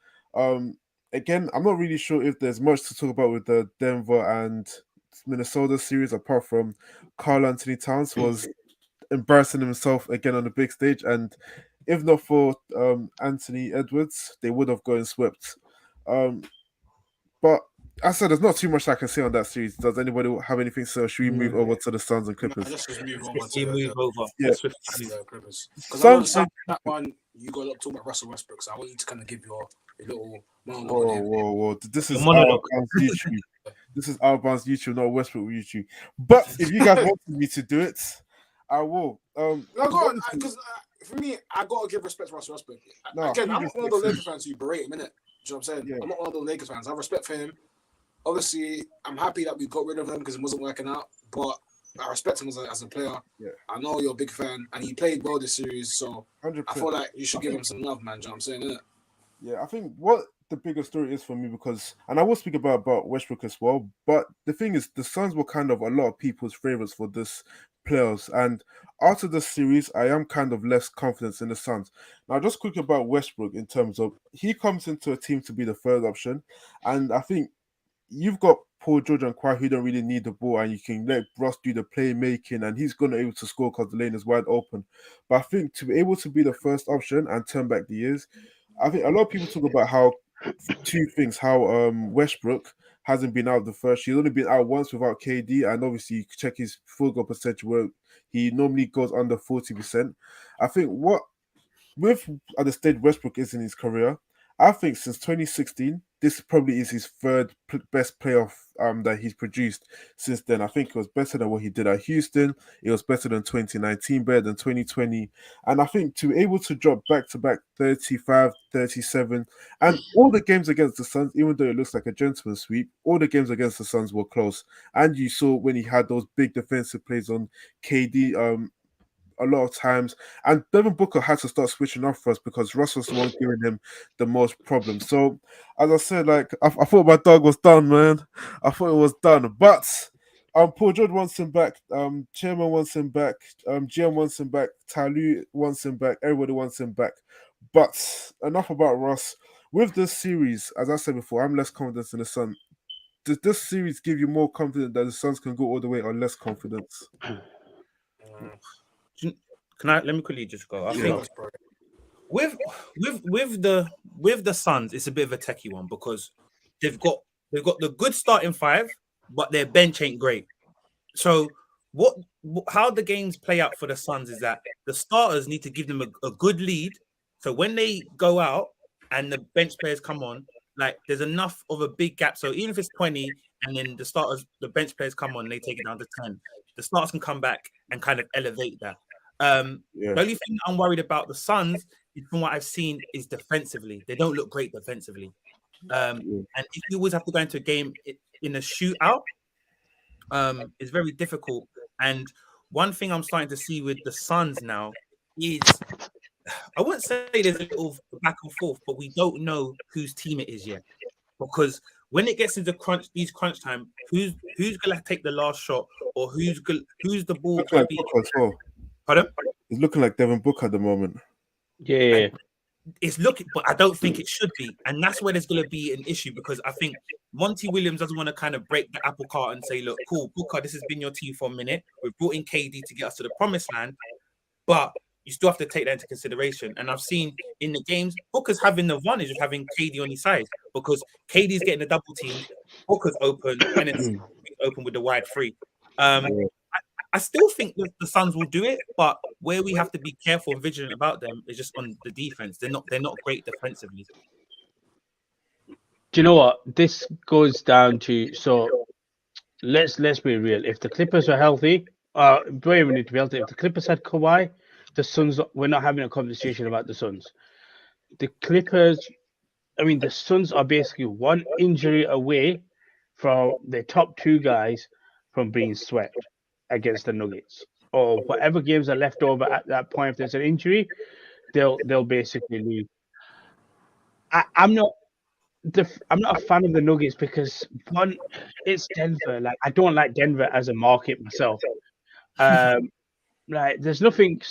Again, I'm not really sure if there's much to talk about with the Denver and Minnesota series apart from Karl-Anthony Towns was embarrassing himself again on the big stage, and if not for Anthony Edwards, they would have gone swept. But I said there's not too much I can say on that series. Does anybody have anything to say? Should we move over to the Suns and Clippers? Let's just move over. Yeah. Clippers. Because that one, you got to talk about Russell Westbrook, so I want you to kind of give your little monologue. Whoa. This is monologue. YouTube. This is Out of Bounds YouTube, not Westbrook YouTube. But if you guys want me to do it, I will. Because for me, I gotta give respect to Russell Westbrook. Again, I'm not one of those Lakers fans who berate him, innit? Do you know what I'm saying? Yeah. I'm not one of those Lakers fans. I have respect for him. Obviously, I'm happy that we got rid of him because it wasn't working out. But I respect him as a player. Yeah. I know you're a big fan, and he played well this series, so 100%. I feel like you should give him some love, man. Do you know what I'm saying, innit? Yeah, I think what the bigger story is for me because, and I will speak about Westbrook as well. But the thing is, the Suns were kind of a lot of people's favorites for this playoffs, and after the series, I am kind of less confident in the Suns. Now, just quick about Westbrook in terms of he comes into a team to be the third option, and I think you've got Paul George and Kawhi who don't really need the ball, and you can let Ross do the playmaking, and he's going to be able to score because the lane is wide open. But I think to be able to be the first option and turn back the years, I think a lot of people talk about how two things: how Westbrook hasn't been out the first. He's only been out once without KD, and obviously you can check his field goal percentage where he normally goes under 40%. I think what with at the stage Westbrook is in his career, I think since 2016, this probably is his third best playoff that he's produced since then. I think it was better than what he did at Houston. It was better than 2019, better than 2020. And I think to be able to drop back-to-back 35, 37, and all the games against the Suns, even though it looks like a gentleman's sweep, all the games against the Suns were close. And you saw when he had those big defensive plays on KD, a lot of times. And Devin Booker had to start switching off for us because Russ was the one giving him the most problems. So, as I said, like I thought my dog was done, man. I thought it was done. But Paul George wants him back. Chairman wants him back. GM wants him back. Tyloo wants him back. Everybody wants him back. But enough about Russ. With this series, as I said before, I'm less confident in the Sun. Does this series give you more confidence that the Suns can go all the way, or less confidence? Let me quickly just go. I Yeah. think with the Suns, it's a bit of a techie one because they've got the good starting five, but their bench ain't great. So how the games play out for the Suns is that the starters need to give them a good lead. So when they go out and the bench players come on, like there's enough of a big gap. So even if it's 20 and then the bench players come on, they take it down to 10. The starters can come back and kind of elevate that. The only thing I'm worried about the Suns, from what I've seen, is defensively. They don't look great defensively. And if you always have to go into a game in a shootout, it's very difficult. And one thing I'm starting to see with the Suns now is, I wouldn't say there's a little back and forth, but we don't know whose team it is yet. Because when it gets into these crunch time, who's gonna take the last shot, or who's the ball gonna be? As well. Pardon? It's looking like Devin Booker at the moment. Yeah. It's looking, but I don't think it should be, and that's where there's going to be an issue because I think Monty Williams doesn't want to kind of break the apple cart and say, "Look, cool, Booker, this has been your team for a minute. We've brought in KD to get us to the promised land, but you still have to take that into consideration." And I've seen in the games, Booker's having the advantage of having KD on his side because KD's getting the double team, Booker's open, and it's open with the wide three. I still think that the Suns will do it, but where we have to be careful and vigilant about them is just on the defense. They're not great defensively. Do you know what? This goes down to, so let's be real. If the Clippers are healthy, wait a minute to be healthy. If the Clippers had Kawhi, the Suns, we're not having a conversation about the Suns. The Suns are basically one injury away from the top two guys from being swept against the Nuggets, or whatever games are left over at that point. If there's an injury, they'll basically leave. I'm not a fan of the Nuggets because one, it's Denver. Like I don't like Denver as a market myself. Like there's nothing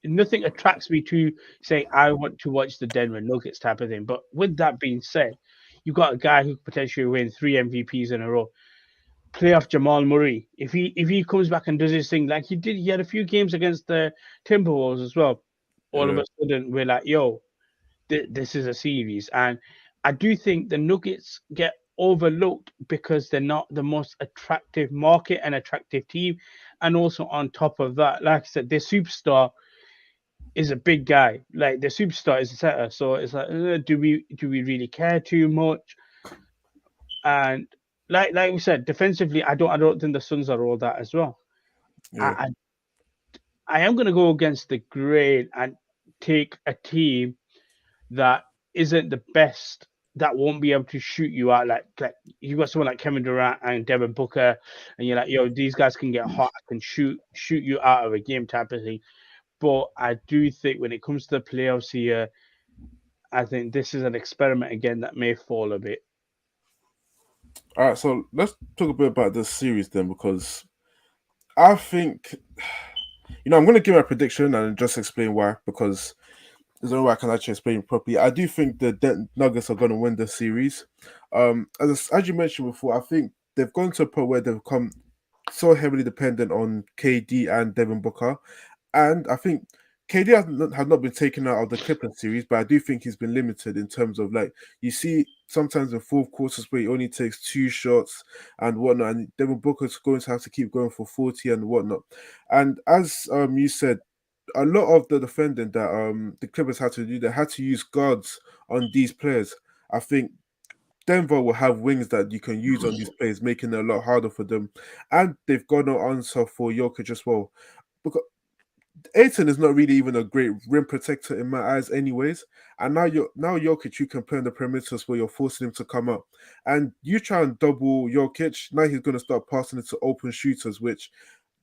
attracts me to say I want to watch the Denver Nuggets type of thing. But with that being said, you've got a guy who could potentially win 3 MVPs in a row. Playoff Jamal Murray, if he comes back and does his thing like he did, he had a few games against the Timberwolves as well. All of a sudden, we're like, yo, this is a series. And I do think the Nuggets get overlooked because they're not the most attractive market and attractive team. And also on top of that, like I said, their superstar is a big guy. Like their superstar is a setter. So it's like, do we really care too much? And like we said, defensively, I don't think the Suns are all that as well. Yeah. I am going to go against the grain and take a team that isn't the best, that won't be able to shoot you out. Like you got someone like Kevin Durant and Devin Booker, and you're like, yo, these guys can get hot, can shoot you out of a game type of thing. But I do think when it comes to the playoffs here, I think this is an experiment again that may fall a bit. All right, so let's talk a bit about this series then, because I think, I'm going to give my prediction and just explain why, because there's no way I can actually explain it properly. I do think the Nuggets are going to win the series. As you mentioned before, I think they've gone to a point where they've become so heavily dependent on KD and Devin Booker, and I think KD has not been taken out of the Clippers series, but I do think he's been limited in terms of, like, you see sometimes in fourth quarters where he only takes 2 shots and whatnot, and Devin Booker's going to have to keep going for 40 and whatnot. And as you said, a lot of the defending that the Clippers had to do, they had to use guards on these players. I think Denver will have wings that you can use on these players, making it a lot harder for them. And they've got no answer for Jokic as well. Because Ayton is not really even a great rim protector in my eyes, anyways. And now Jokic, you can play on the perimeters where you're forcing him to come up, and you try and double Jokic. Now he's going to start passing it to open shooters, which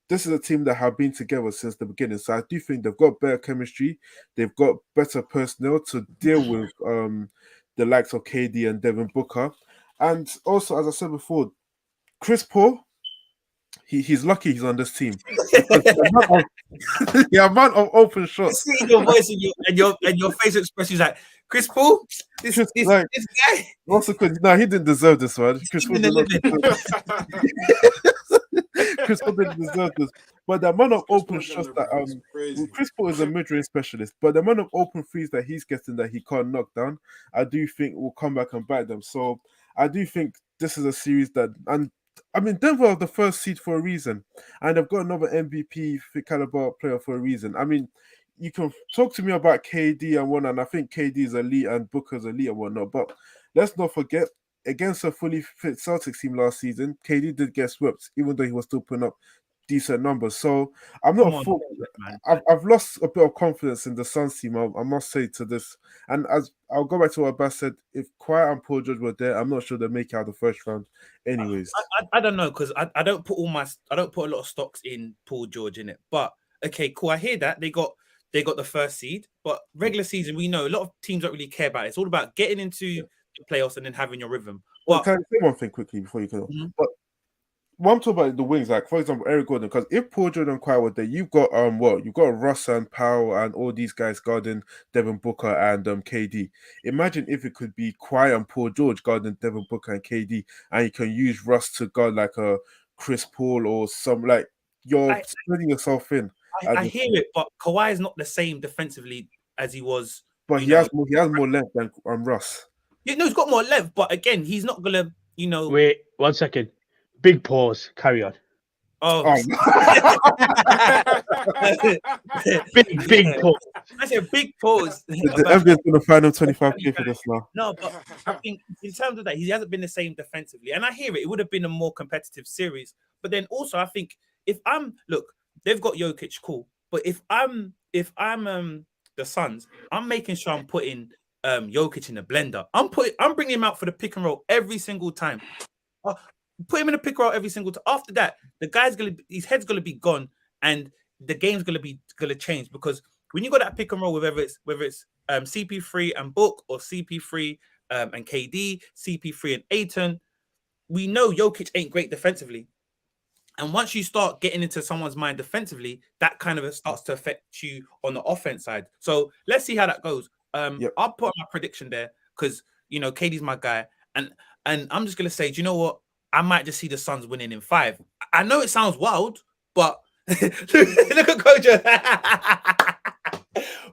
this is a team that have been together since the beginning. So I do think they've got better chemistry. They've got better personnel to deal with the likes of KD and Devin Booker, and also, as I said before, Chris Paul. He's lucky he's on this team. The amount of open shots. See your voice and your face expression is like, Chris Paul, this guy. Also, no, he didn't deserve this one. Chris Paul didn't deserve this. But the amount of open shots that Chris Paul is a mid-range specialist, but the amount of open threes that he's getting that he can't knock down, I do think will come back and bite them. So I do think this is a series that, and I mean, Denver are the first seed for a reason, and they've got another MVP caliber player for a reason. I mean, you can talk to me about KD and whatnot, and I think KD is elite and Booker's elite and whatnot, but let's not forget, against a fully fit Celtics team last season, KD did get swept, even though he was still putting up decent numbers. So I'm not full. I've lost a bit of confidence in the Suns team, I must say, to this. And as I'll go back to what Abbas said, if Kawhi and Paul George were there, I'm not sure they'd make it out the first round. Anyways, I don't know, because I don't put a lot of stocks in Paul George in it. But okay, cool. I hear that they got the first seed, but regular season, we know a lot of teams don't really care about it. It's all about getting into the playoffs and then having your rhythm. But can I say one thing quickly before you go? But when I'm talking about the wings, like, for example, Eric Gordon, because if Paul George and Kawhi were there, you've got you've got Russ and Powell and all these guys guarding Devin Booker and KD. Imagine if it could be Kawhi and Paul George guarding Devin Booker and KD, and you can use Russ to guard like a Chris Paul or some, like, you're spreading yourself in. I hear it, but Kawhi is not the same defensively as he was. But he has more length than Russ. Yeah, no, he's got more length, but again, he's not gonna, Wait 1 second. Big pause. Carry on. Oh. big pause. I said big pause. The NBA's going to find him 25K for this now. No, but I think in terms of that, he hasn't been the same defensively. And I hear it. It would have been a more competitive series. But then also, I think look, they've got Jokic, cool. But if I'm the Suns, I'm making sure I'm putting Jokic in the blender. I'm bringing him out for the pick and roll every single time. Put him in a pick and roll every single time. After that, the guy's his head's gonna be gone, and the game's gonna change, because when you got that pick and roll, whether it's CP3 and Book, or CP3 and KD, CP3 and Ayton, we know Jokic ain't great defensively. And once you start getting into someone's mind defensively, that kind of starts to affect you on the offense side. So let's see how that goes. I'll put my prediction there, because KD's my guy, and I'm just gonna say, do you know what? I might just see the Suns winning in 5. I know it sounds wild, but look at Coach.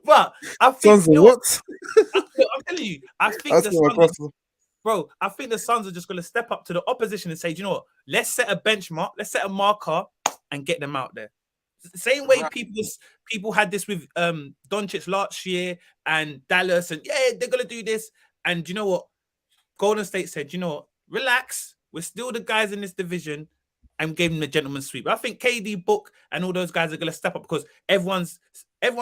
But I think Suns what? I'm telling you, I think the Suns are just going to step up to the opposition and say, do you know what? Let's set a benchmark, let's set a marker, and get them out there. The same way people had this with Doncic last year and Dallas, and they're going to do this. And do you know what? Golden State said, you know what? Relax. We're still the guys in this division, and gave them the gentleman's sweep. I think KD, Book, and all those guys are going to step up, because everyone's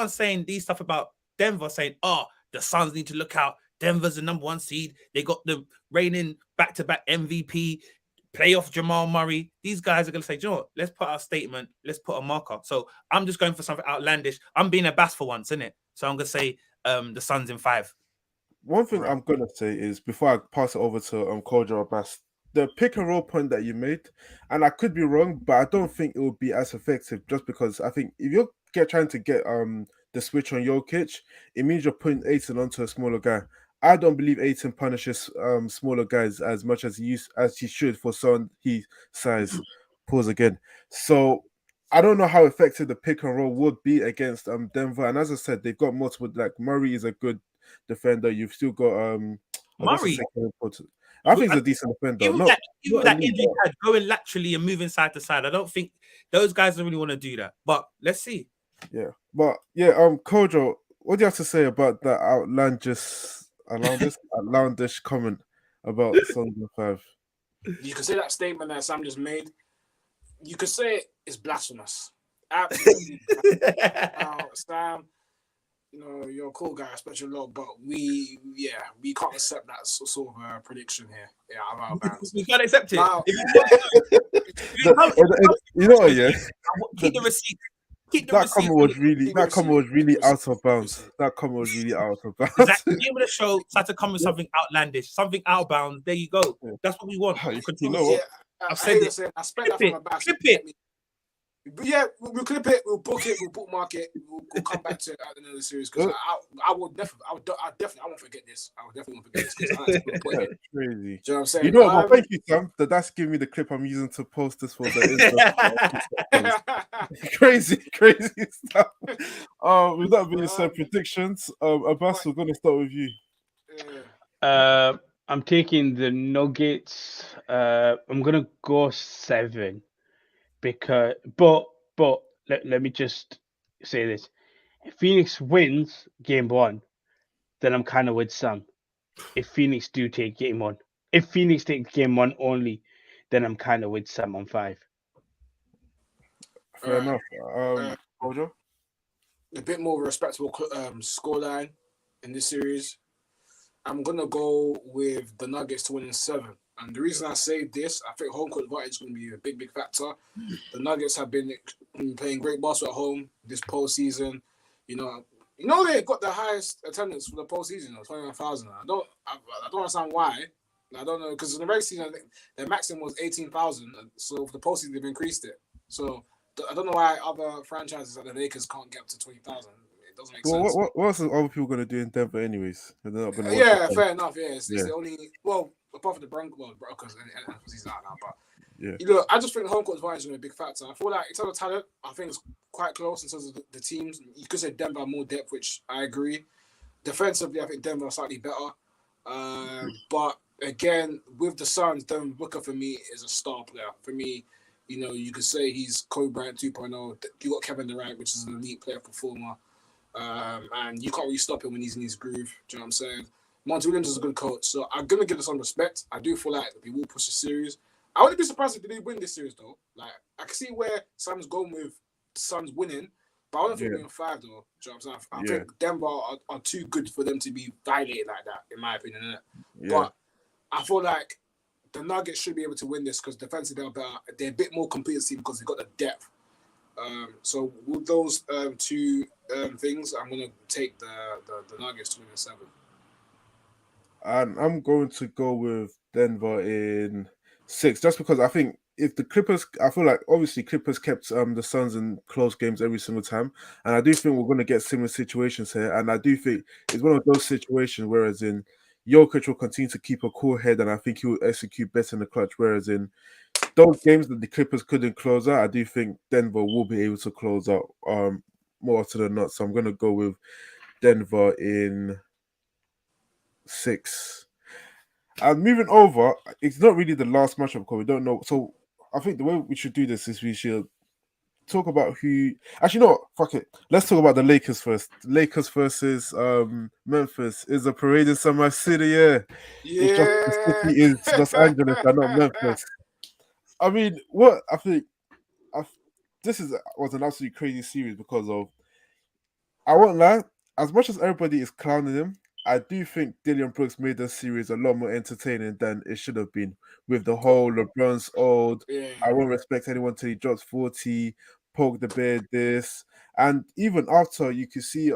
saying these stuff about Denver, saying, the Suns need to look out. Denver's the number 1 seed. They got the reigning back-to-back MVP, playoff Jamal Murray. These guys are going to say, do you know what? Let's put our statement. Let's put a marker. So I'm just going for something outlandish. I'm being a bass for once, isn't it? So I'm going to say the Suns in 5. one thing I'm gonna say is before I pass it over to Kojo Abbas, the pick and roll point that you made, and I could be wrong, but I don't think it would be as effective just because I think if you're trying to get the switch on Jokic, it means you're putting Aiton onto a smaller guy. I don't believe Aiton punishes smaller guys as much as he should for someone his size. Pause again. So I don't know how effective the pick and roll would be against Denver. And as I said, they've got multiple. Like Murray is a good defender. You've still got Murray. I think he's a decent defender. Even that injury had going laterally and moving side to side. I don't think those guys don't really want to do that. But let's see. Yeah, but yeah, Kojo, what do you have to say about that outlandish comment about Suns in 5? You can say that statement that Sam just made. You could say it's blasphemous. Absolutely. Sam, you're a cool guy, I respect you a lot, but we can't accept that sort of prediction here. Yeah, out of our bands. We can't accept it. Now, you know what? Yeah, keep the receipt. That comment was really out of bounds. That comment was really out of bounds. Exactly. The name of the show started to come with something outlandish, something outbound. There you go. That's what we want. You know what? I've said it. I spent that from my back. Clip it. Yeah, we'll clip it. We'll book it. We'll bookmark it. We'll come back to it at the end of the series because I won't forget this. I will definitely won't forget this because I like to put it. Crazy. Do you know what I'm saying? You know what? Thank you, Sam. That's giving me the clip I'm using to post this for the crazy stuff. With that being said, predictions. Abbas, we're going to start with you. I'm taking the Nuggets. I'm gonna go 7 because, but let me just say this: if Phoenix wins game 1, then I'm kind of with Sam. If Phoenix do take game 1, if Phoenix takes game 1 only, then I'm kind of with Sam on 5. Fair enough. Kojo? A bit more of a respectable scoreline in this series. I'm going to go with the Nuggets to win in 7. And the reason I say this, I think home court advantage is going to be a big factor. The Nuggets have been playing great basketball at home this postseason. They got the highest attendance for the postseason, 29,000. I don't understand why. I don't know, because in the regular season, I think their maximum was 18,000. So for the postseason, they've increased it. So I don't know why other franchises like the Lakers can't get up to 20,000. It doesn't make sense. What else are other people going to do in Denver anyways? They're not going to fair enough. Yeah, it's the only, apart from the Broncos, he's out now. But yeah, I just think the home court advantage is going to be a big factor. I feel like in terms of talent, I think it's quite close in terms of the teams. You could say Denver have more depth, which I agree. Defensively, I think Denver are slightly better. But again, with the Suns, Devin Booker for me is a star player. For me, you could say he's Kobe Bryant 2.0. You got Kevin Durant, which is an elite player performer. And you can't really stop him when he's in his groove. Do you know what I'm saying? Monty Williams is a good coach, so I'm gonna give it some respect. I do feel like they will push the series. I wouldn't be surprised if they win this series though. Like I can see where Sam's going with Suns winning, but I don't think they're in 5 though. Do you know what I'm saying? I think Denver are too good for them to be violated like that, in my opinion. Yeah. But I feel like the Nuggets should be able to win this because defensively they're better. They're a bit more complete team because they've got the depth. So with those two things, I'm gonna take the Nuggets to win in 7. And I'm going to go with Denver in 6, just because I think if the Clippers, I feel like obviously Clippers kept the Suns in close games every single time, and I do think we're going to get similar situations here, and I do think it's one of those situations whereas in Jokic will continue to keep a cool head, and I think he will execute better in the clutch, whereas in those games that the Clippers couldn't close out, I do think Denver will be able to close out more often than not, so I'm going to go with Denver in 6. And moving over, it's not really the last matchup because we don't know. So I think the way we should do this is we should talk about who. Actually, no, fuck it. Let's talk about the Lakers first. Lakers versus Memphis is a parade in Summer City. Yeah. It's just the city is Los Angeles and not Memphis. I mean, what I think this was an absolutely crazy series because of. I won't lie. As much as everybody is clowning him, I do think Dillon Brooks made the series a lot more entertaining than it should have been. With the whole LeBron's old, I won't respect anyone till he drops 40, poke the bear this, and even after you could see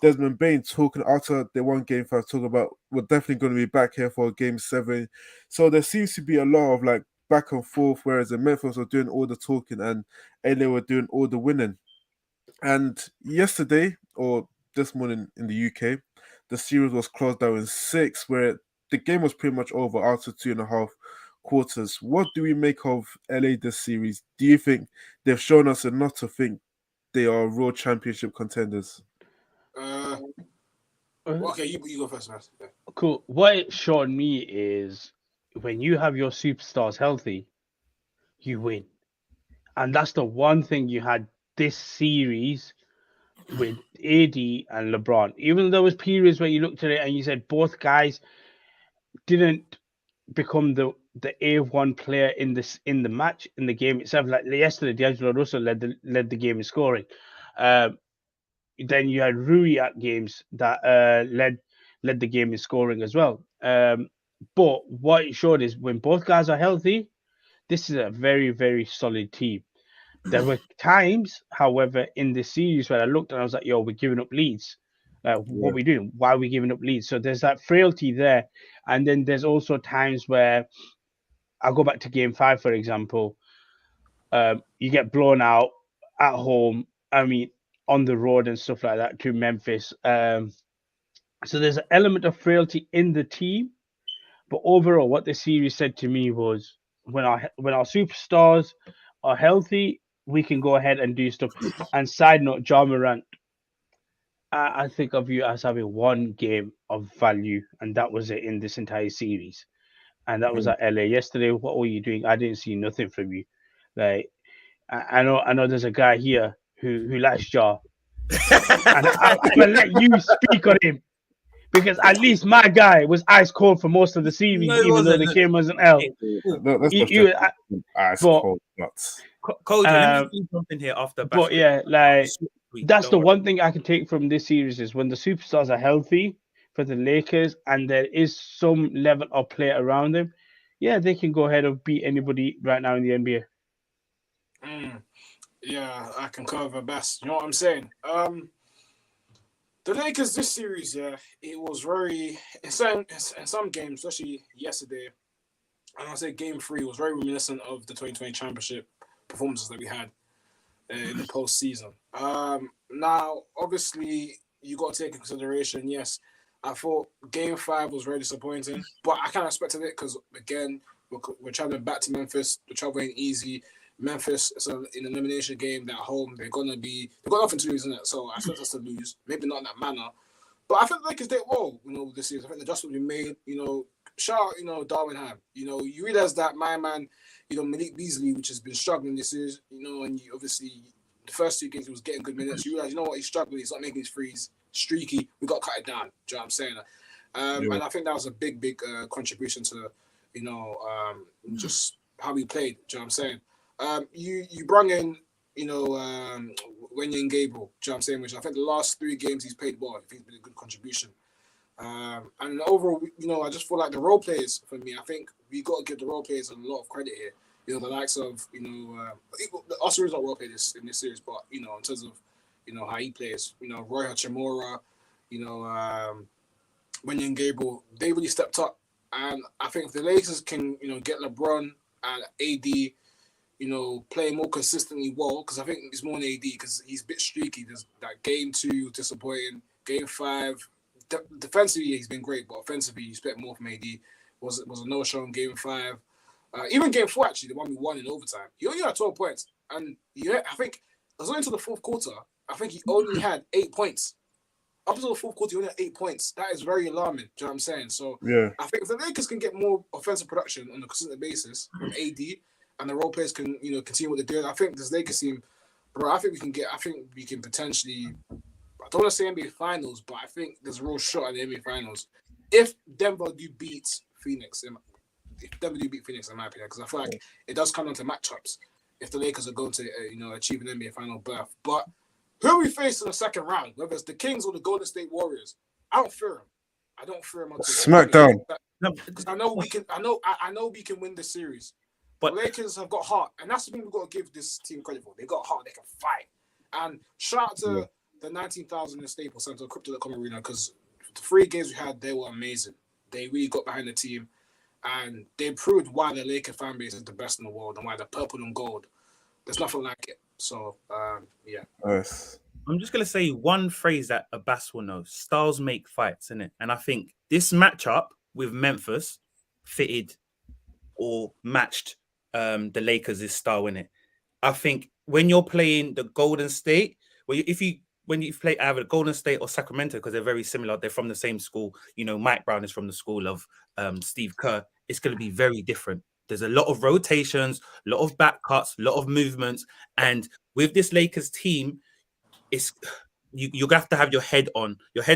Desmond Bain talking after they won Game 5, talking about we're definitely going to be back here for Game 7. So there seems to be a lot of like back and forth, whereas the Memphis were doing all the talking and LA were doing all the winning. And yesterday or this morning in the UK, the series was closed down in 6, where the game was pretty much over after 2.5 quarters. What do we make of LA this series? Do you think they've shown us enough to think they are Raw Championship contenders? Okay, you go first, man. Yeah. Cool. What it showed me is when you have your superstars healthy, you win. And that's the one thing you had this series with AD and LeBron. Even though there was periods where you looked at it and you said both guys didn't become the A1 player in the match, in the game itself. Like yesterday, D'Angelo Russell led the game in scoring. Then you had Rui at games that led the game in scoring as well. But what it showed is when both guys are healthy, this is a very, very solid team. There were times, however, in the series where I looked and I was like, yo, we're giving up leads. What are we doing? Why are we giving up leads? So there's that frailty there. And then there's also times where I'll go back to Game 5, for example. You get blown out at home. I mean, on the road and stuff like that to Memphis. So there's an element of frailty in the team. But overall, what the series said to me was when our superstars are healthy, we can go ahead and do stuff. And side note, Ja Morant, I think of you as having one game of value, and that was it in this entire series. And that was at LA yesterday. What were you doing? I didn't see nothing from you. Like I know there's a guy here who likes Ja. And I'm gonna let you speak on him. Because at least my guy was ice cold for most of the series, even though the game wasn't out. Ice cold nuts. Cody, let me jump in here after. But yeah, like that's the one thing I can take from this series is when the superstars are healthy for the Lakers and there is some level of play around them, yeah, they can go ahead and beat anybody right now in the NBA. Yeah, I can cover best. You know what I'm saying? The Lakers this series, yeah, it was very in some games, especially yesterday, and I'll say Game 3 was very reminiscent of the 2020 championship performances that we had in the postseason. Now, obviously, you got to take into consideration, yes, I thought Game 5 was very disappointing, but I kind of expected it because, again, we're traveling back to Memphis. The travel ain't easy. Memphis is an elimination game. They're at home. They've got nothing to lose in it. So I expect us to lose. Maybe not in that manner. But I think the Lakers did well, this season. I think the adjustment we made, shout out, Darwin Ham. You realize that my man, Malik Beasley, which has been struggling this series, and you obviously the first 2 games he was getting good minutes. You realize, what, he's struggling. He's not making his threes. Streaky. We got to cut it down. Do you know what I'm saying? And I think that was a big contribution to, just how we played. Do you know what I'm saying? You brought in, Wenyen Gabriel, do you know what I'm saying? Which I think the last 3 games he's played well. I think it's been a good contribution. And overall, I just feel like the role players, for me, I think we got to give the role players a lot of credit here. The likes of, Oscar is not role player in this series, but, in terms of, how he plays, Roy Hachimura, Wenyen Gabriel, they really stepped up. And I think if the Lakers can, get LeBron and AD, play more consistently well, because I think it's more on AD because he's a bit streaky. There's that Game 2 disappointing, Game 5 defensively he's been great, but offensively you expect more from AD. Was a no-show in Game 5. Even Game 4 actually, the one we won in overtime. He only had 12 points, and I think it was only until the 4th quarter. I think he only had 8 points. Up until the 4th quarter, he only had 8 points. That is very alarming. Do you know what I'm saying? So yeah, I think if the Lakers can get more offensive production on a consistent basis from AD, and the role players can, continue what they're doing, I think this Lakers team, bro, I think we can potentially, I don't want to say NBA Finals, but I think there's a real shot at the NBA Finals. If Denver do beat Phoenix, in my opinion, because I feel like it does come down to matchups if the Lakers are going to, achieve an NBA Final berth. But who we face in the second round, whether it's the Kings or the Golden State Warriors, I don't fear them. I don't fear them. Smackdown. Because I know we can. I know we can win this series. But the Lakers have got heart, and that's the thing we've got to give this team credit for. They got heart. They can fight. And shout out to the 19,000 in Staples Center, Crypto.com Arena, because the 3 games we had, they were amazing. They really got behind the team, and they proved why the Lakers fan base is the best in the world and why the purple and gold, there's nothing like it. So, yeah. Nice. I'm just going to say one phrase that Abbas will know. Styles make fights, innit? And I think this matchup with Memphis fitted or matched the Lakers' style, innit? I think when you're playing the Golden State, when you play either Golden State or Sacramento, because they're very similar, they're from the same school. You know, Mike Brown is from the school of Steve Kerr. It's going to be very different. There's a lot of rotations, a lot of back cuts, a lot of movements. And with this Lakers team, it's you have to have your head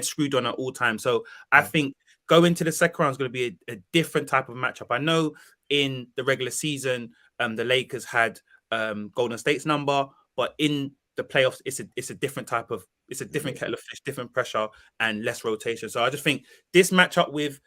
screwed on at all times. So I think going to the second round is going to be a different type of matchup. I know in the regular season, the Lakers had Golden State's number, but in the playoffs, it's a different kettle of fish, different pressure and less rotation. So I just think this matchup with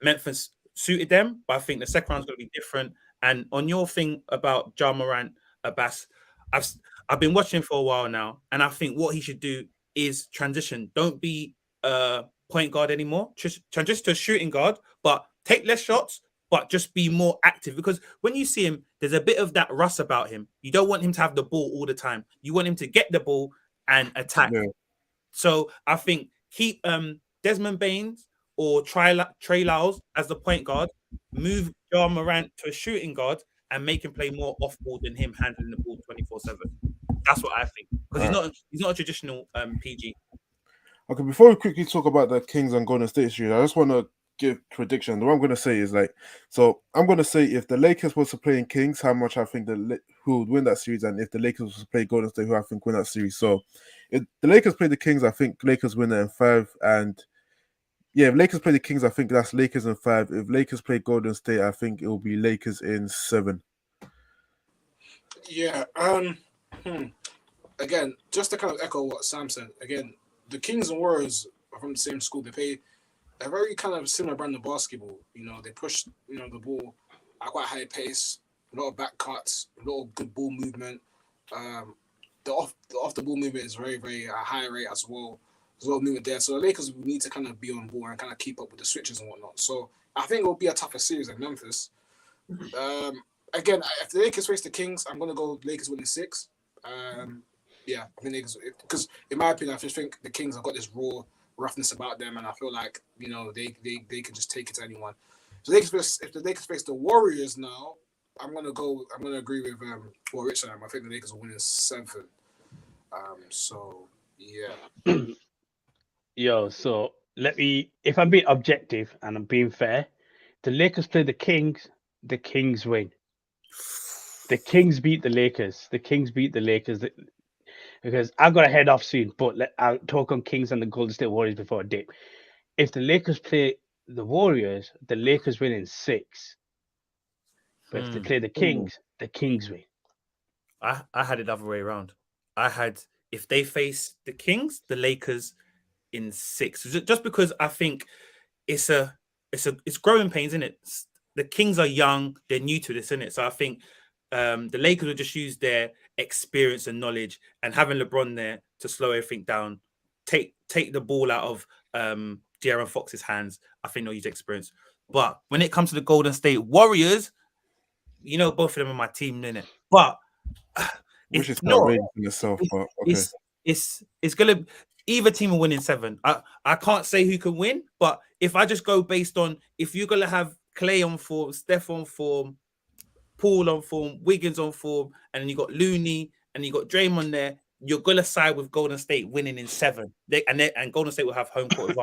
Memphis suited them, but I think the second round is going to be different. And on your thing about Ja Morant, Abbas, I've been watching for a while now, and I think what he should do is transition. Don't be a point guard anymore. Just transition to a shooting guard, but take less shots, but just be more active. Because when you see him, there's a bit of that Russ about him. You don't want him to have the ball all the time. You want him to get the ball and attack. Yeah. So I think keep Desmond Baines or Trey Lyles as the point guard, move Ja Morant to a shooting guard, and make him play more off ball than him handling the ball 24/7. That's what I think, because he's not a traditional PG. Okay, before we quickly talk about the Kings and Golden State series, I just want to give prediction. What I'm going to say is I'm going to say if the Lakers was to play in Kings, how much I think who would win that series, and if the Lakers was to play Golden State, who I think win that series. So if the Lakers play the Kings, I think Lakers win it in 5, and if Lakers play the Kings, I think that's Lakers in 5. If Lakers play Golden State, I think it will be Lakers in 7. Yeah. Again, just to kind of echo what Sam said. Again, the Kings and Warriors are from the same school. They play a very kind of similar brand of basketball. You know, they push the ball at quite a high pace, a lot of back cuts, a lot of good ball movement. The off the ball movement is very, very high rate as well. There's a lot of movement there. So the Lakers will need to kind of be on board and kind of keep up with the switches and whatnot. So I think it will be a tougher series than Memphis. Again, if the Lakers face the Kings, I'm going to go Lakers winning 6. I think Lakers, because in my opinion, I just think the Kings have got this raw roughness about them, and I feel like they can just take it to anyone. So if the Lakers face the Warriors now, I'm gonna agree with what Rich said. I think the Lakers will win in 7. So yeah. So if I'm being objective and I'm being fair, the Lakers play the Kings win. The Kings beat the Lakers. Because I've got to head off soon, but I'll talk on Kings and the Golden State Warriors before I dip. If the Lakers play the Warriors, the Lakers win in 6. But if they play the Kings win. I had it the other way around. I had, if they face the Kings, the Lakers in 6. Just because I think it's growing pains, isn't it? The Kings are young, they're new to this, isn't it? So I think the Lakers will just use their experience and knowledge, and having LeBron there to slow everything down, take the ball out of De'Aaron Fox's hands. I think they'll use experience. But when it comes to the Golden State Warriors, both of them are my team, innit? But which is not really in itself. But okay, it's gonna, either team will win in 7. I can't say who can win, but if I just go based on, if you're gonna have Clay on form, Steph on form, Paul on form, Wiggins on form, and then you got Looney and you got Draymond there, you're gonna side with Golden State winning in 7. And Golden State will have home court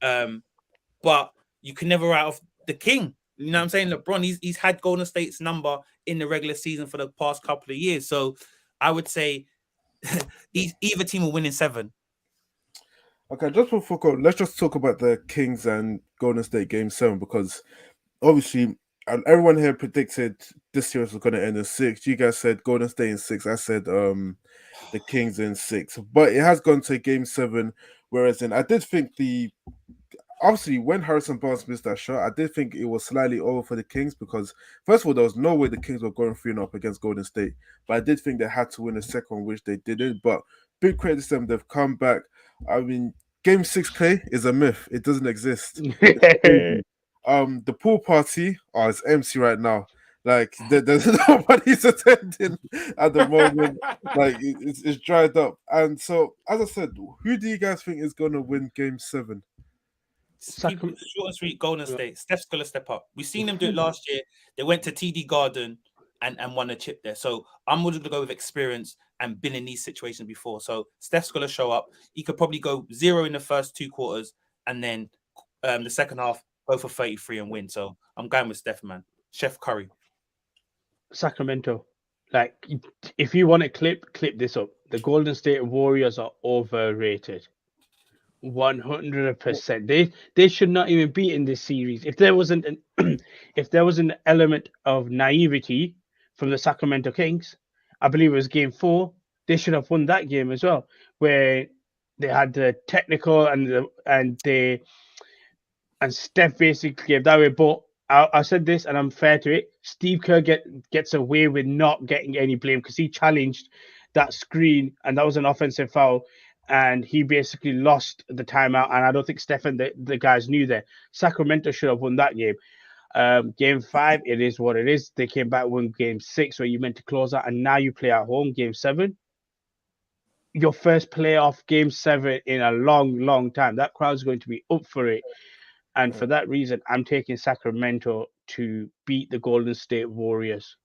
advantage. But you can never write off the king. You know what I'm saying? LeBron, he's had Golden State's number in the regular season for the past couple of years. So I would say either team will win in 7. Okay, just before let's just talk about the Kings and Golden State game 7, because obviously everyone here predicted this series was going to end in 6. You guys said Golden State in 6. I said the Kings in 6. But it has gone to game 7, whereas I did think obviously when Harrison Barnes missed that shot, I did think it was slightly over for the Kings, because first of all, there was no way the Kings were going 3-0 up against Golden State. But I did think they had to win the second, which they didn't. But big credit to them. They've come back. I mean, Game 6 Clay is a myth. It doesn't exist. The pool party is empty right now. Like there's nobody's attending at the moment. Like it's dried up. And so, as I said, who do you guys think is gonna win Game 7? People, short and sweet, Golden State. Steph's gonna step up. We've seen them do it last year. They went to TD Garden and won a chip there. So I'm going to go with experience and been in these situations before. So Steph's going to show up. He could probably go 0 in the first 2 quarters and then the second half go for 33 and win. So I'm going with Steph, man. Chef Curry. Sacramento. Like, if you want to clip this up. The Golden State Warriors are overrated. 100%. They should not even be in this series. If there wasn't an element of naivety from the Sacramento Kings, I believe it was Game 4. They should have won that game as well, where they had the technical and Steph basically gave that away. But I said this, and I'm fair to it. Steve Kerr gets away with not getting any blame because he challenged that screen, and that was an offensive foul. And he basically lost the timeout, and I don't think Steph and the guys knew that. Sacramento should have won that game. Game 5, it is what it is. They came back, won Game 6, where you meant to close out, and now you play at home, Game 7. Your first playoff Game 7 in a long, long time. That crowd's going to be up for it. And for that reason, I'm taking Sacramento to beat the Golden State Warriors.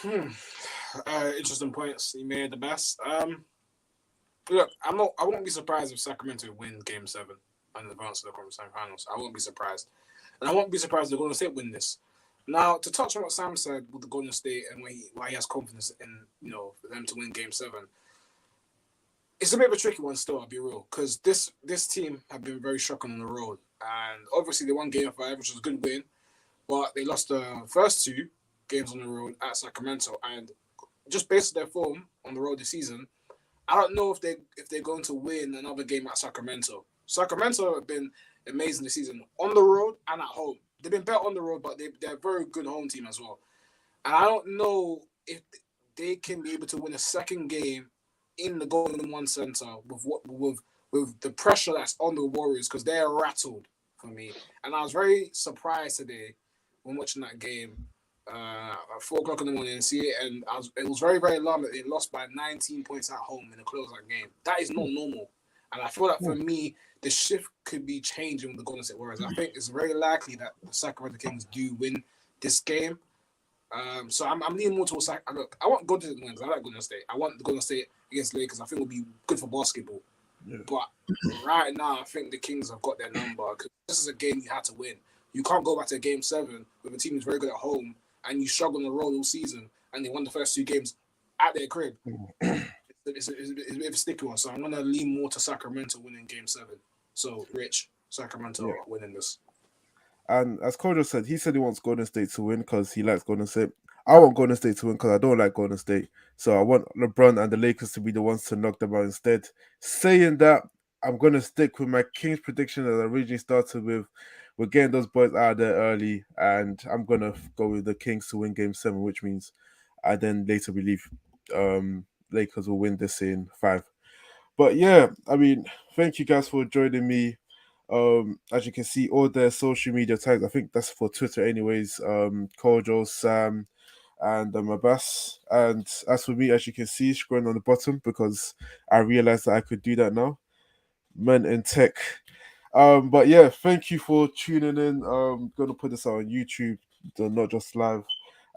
Interesting points. You made the best. Look, I won't be surprised if Sacramento win Game 7 and advance to the conference semifinals. I won't be surprised. And I won't be surprised if the Golden State win this. Now, to touch on what Sam said with the Golden State and why he has confidence in, for them to win Game 7, it's a bit of a tricky one still, I'll be real, because this team have been very shocking on the road. And obviously they won Game 5, which was a good win, but they lost the first 2 games on the road at Sacramento. And just based on their form on the road this season, I don't know if they're going to win another game at Sacramento. Sacramento have been amazing this season on the road and at home. They've been better on the road, but they're a very good home team as well. And I don't know if they can be able to win a second game in the Golden One Center with the pressure that's on the Warriors, because they're rattled for me. And I was very surprised today when watching that game at 4 o'clock in the morning and see it, and it was very, very alarming that they lost by 19 points at home in a closeout game. That is not normal. And I feel like for me, the shift could be changing with the Golden State Warriors. I think it's very likely that the Sacramento Kings do win this game. So I'm leaning more towards Look, I want Golden State to win because I like Golden State. I want the Golden State against Lakers. I think it will be good for basketball. Yeah. But right now, I think the Kings have got their number, because this is a game you had to win. You can't go back to Game 7 with a team who's very good at home and you struggle on the road all season, and they won the first 2 games at their crib. It's a bit of a sticky one. So I'm going to lean more to Sacramento winning Game 7. So, Rich, Sacramento winning this. And as Kojo said, he said he wants Golden State to win because he likes Golden State. I want Golden State to win because I don't like Golden State. So I want LeBron and the Lakers to be the ones to knock them out instead. Saying that, I'm going to stick with my Kings prediction that I originally started with. We're getting those boys out of there early, and I'm going to go with the Kings to win Game 7, which means I then later believe Lakers will win this in 5. But yeah, I mean, thank you guys for joining me. As you can see, all their social media tags, I think that's for Twitter anyways, Kojo, Sam, and Abbas. And as for me, as you can see, scrolling on the bottom, because I realized that I could do that now. Men in Tech. But yeah, thank you for tuning in. Gonna put this out on YouTube, not just live.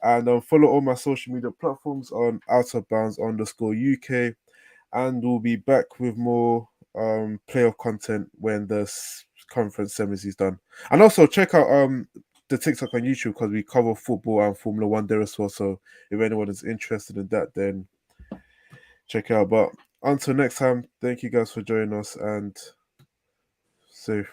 And follow all my social media platforms on OuterBounds_UK. And we'll be back with more playoff content when the conference semis is done. And also check out the TikTok on YouTube, because we cover football and Formula 1 there as well. So if anyone is interested in that, then check it out. But until next time, thank you guys for joining us, and safe.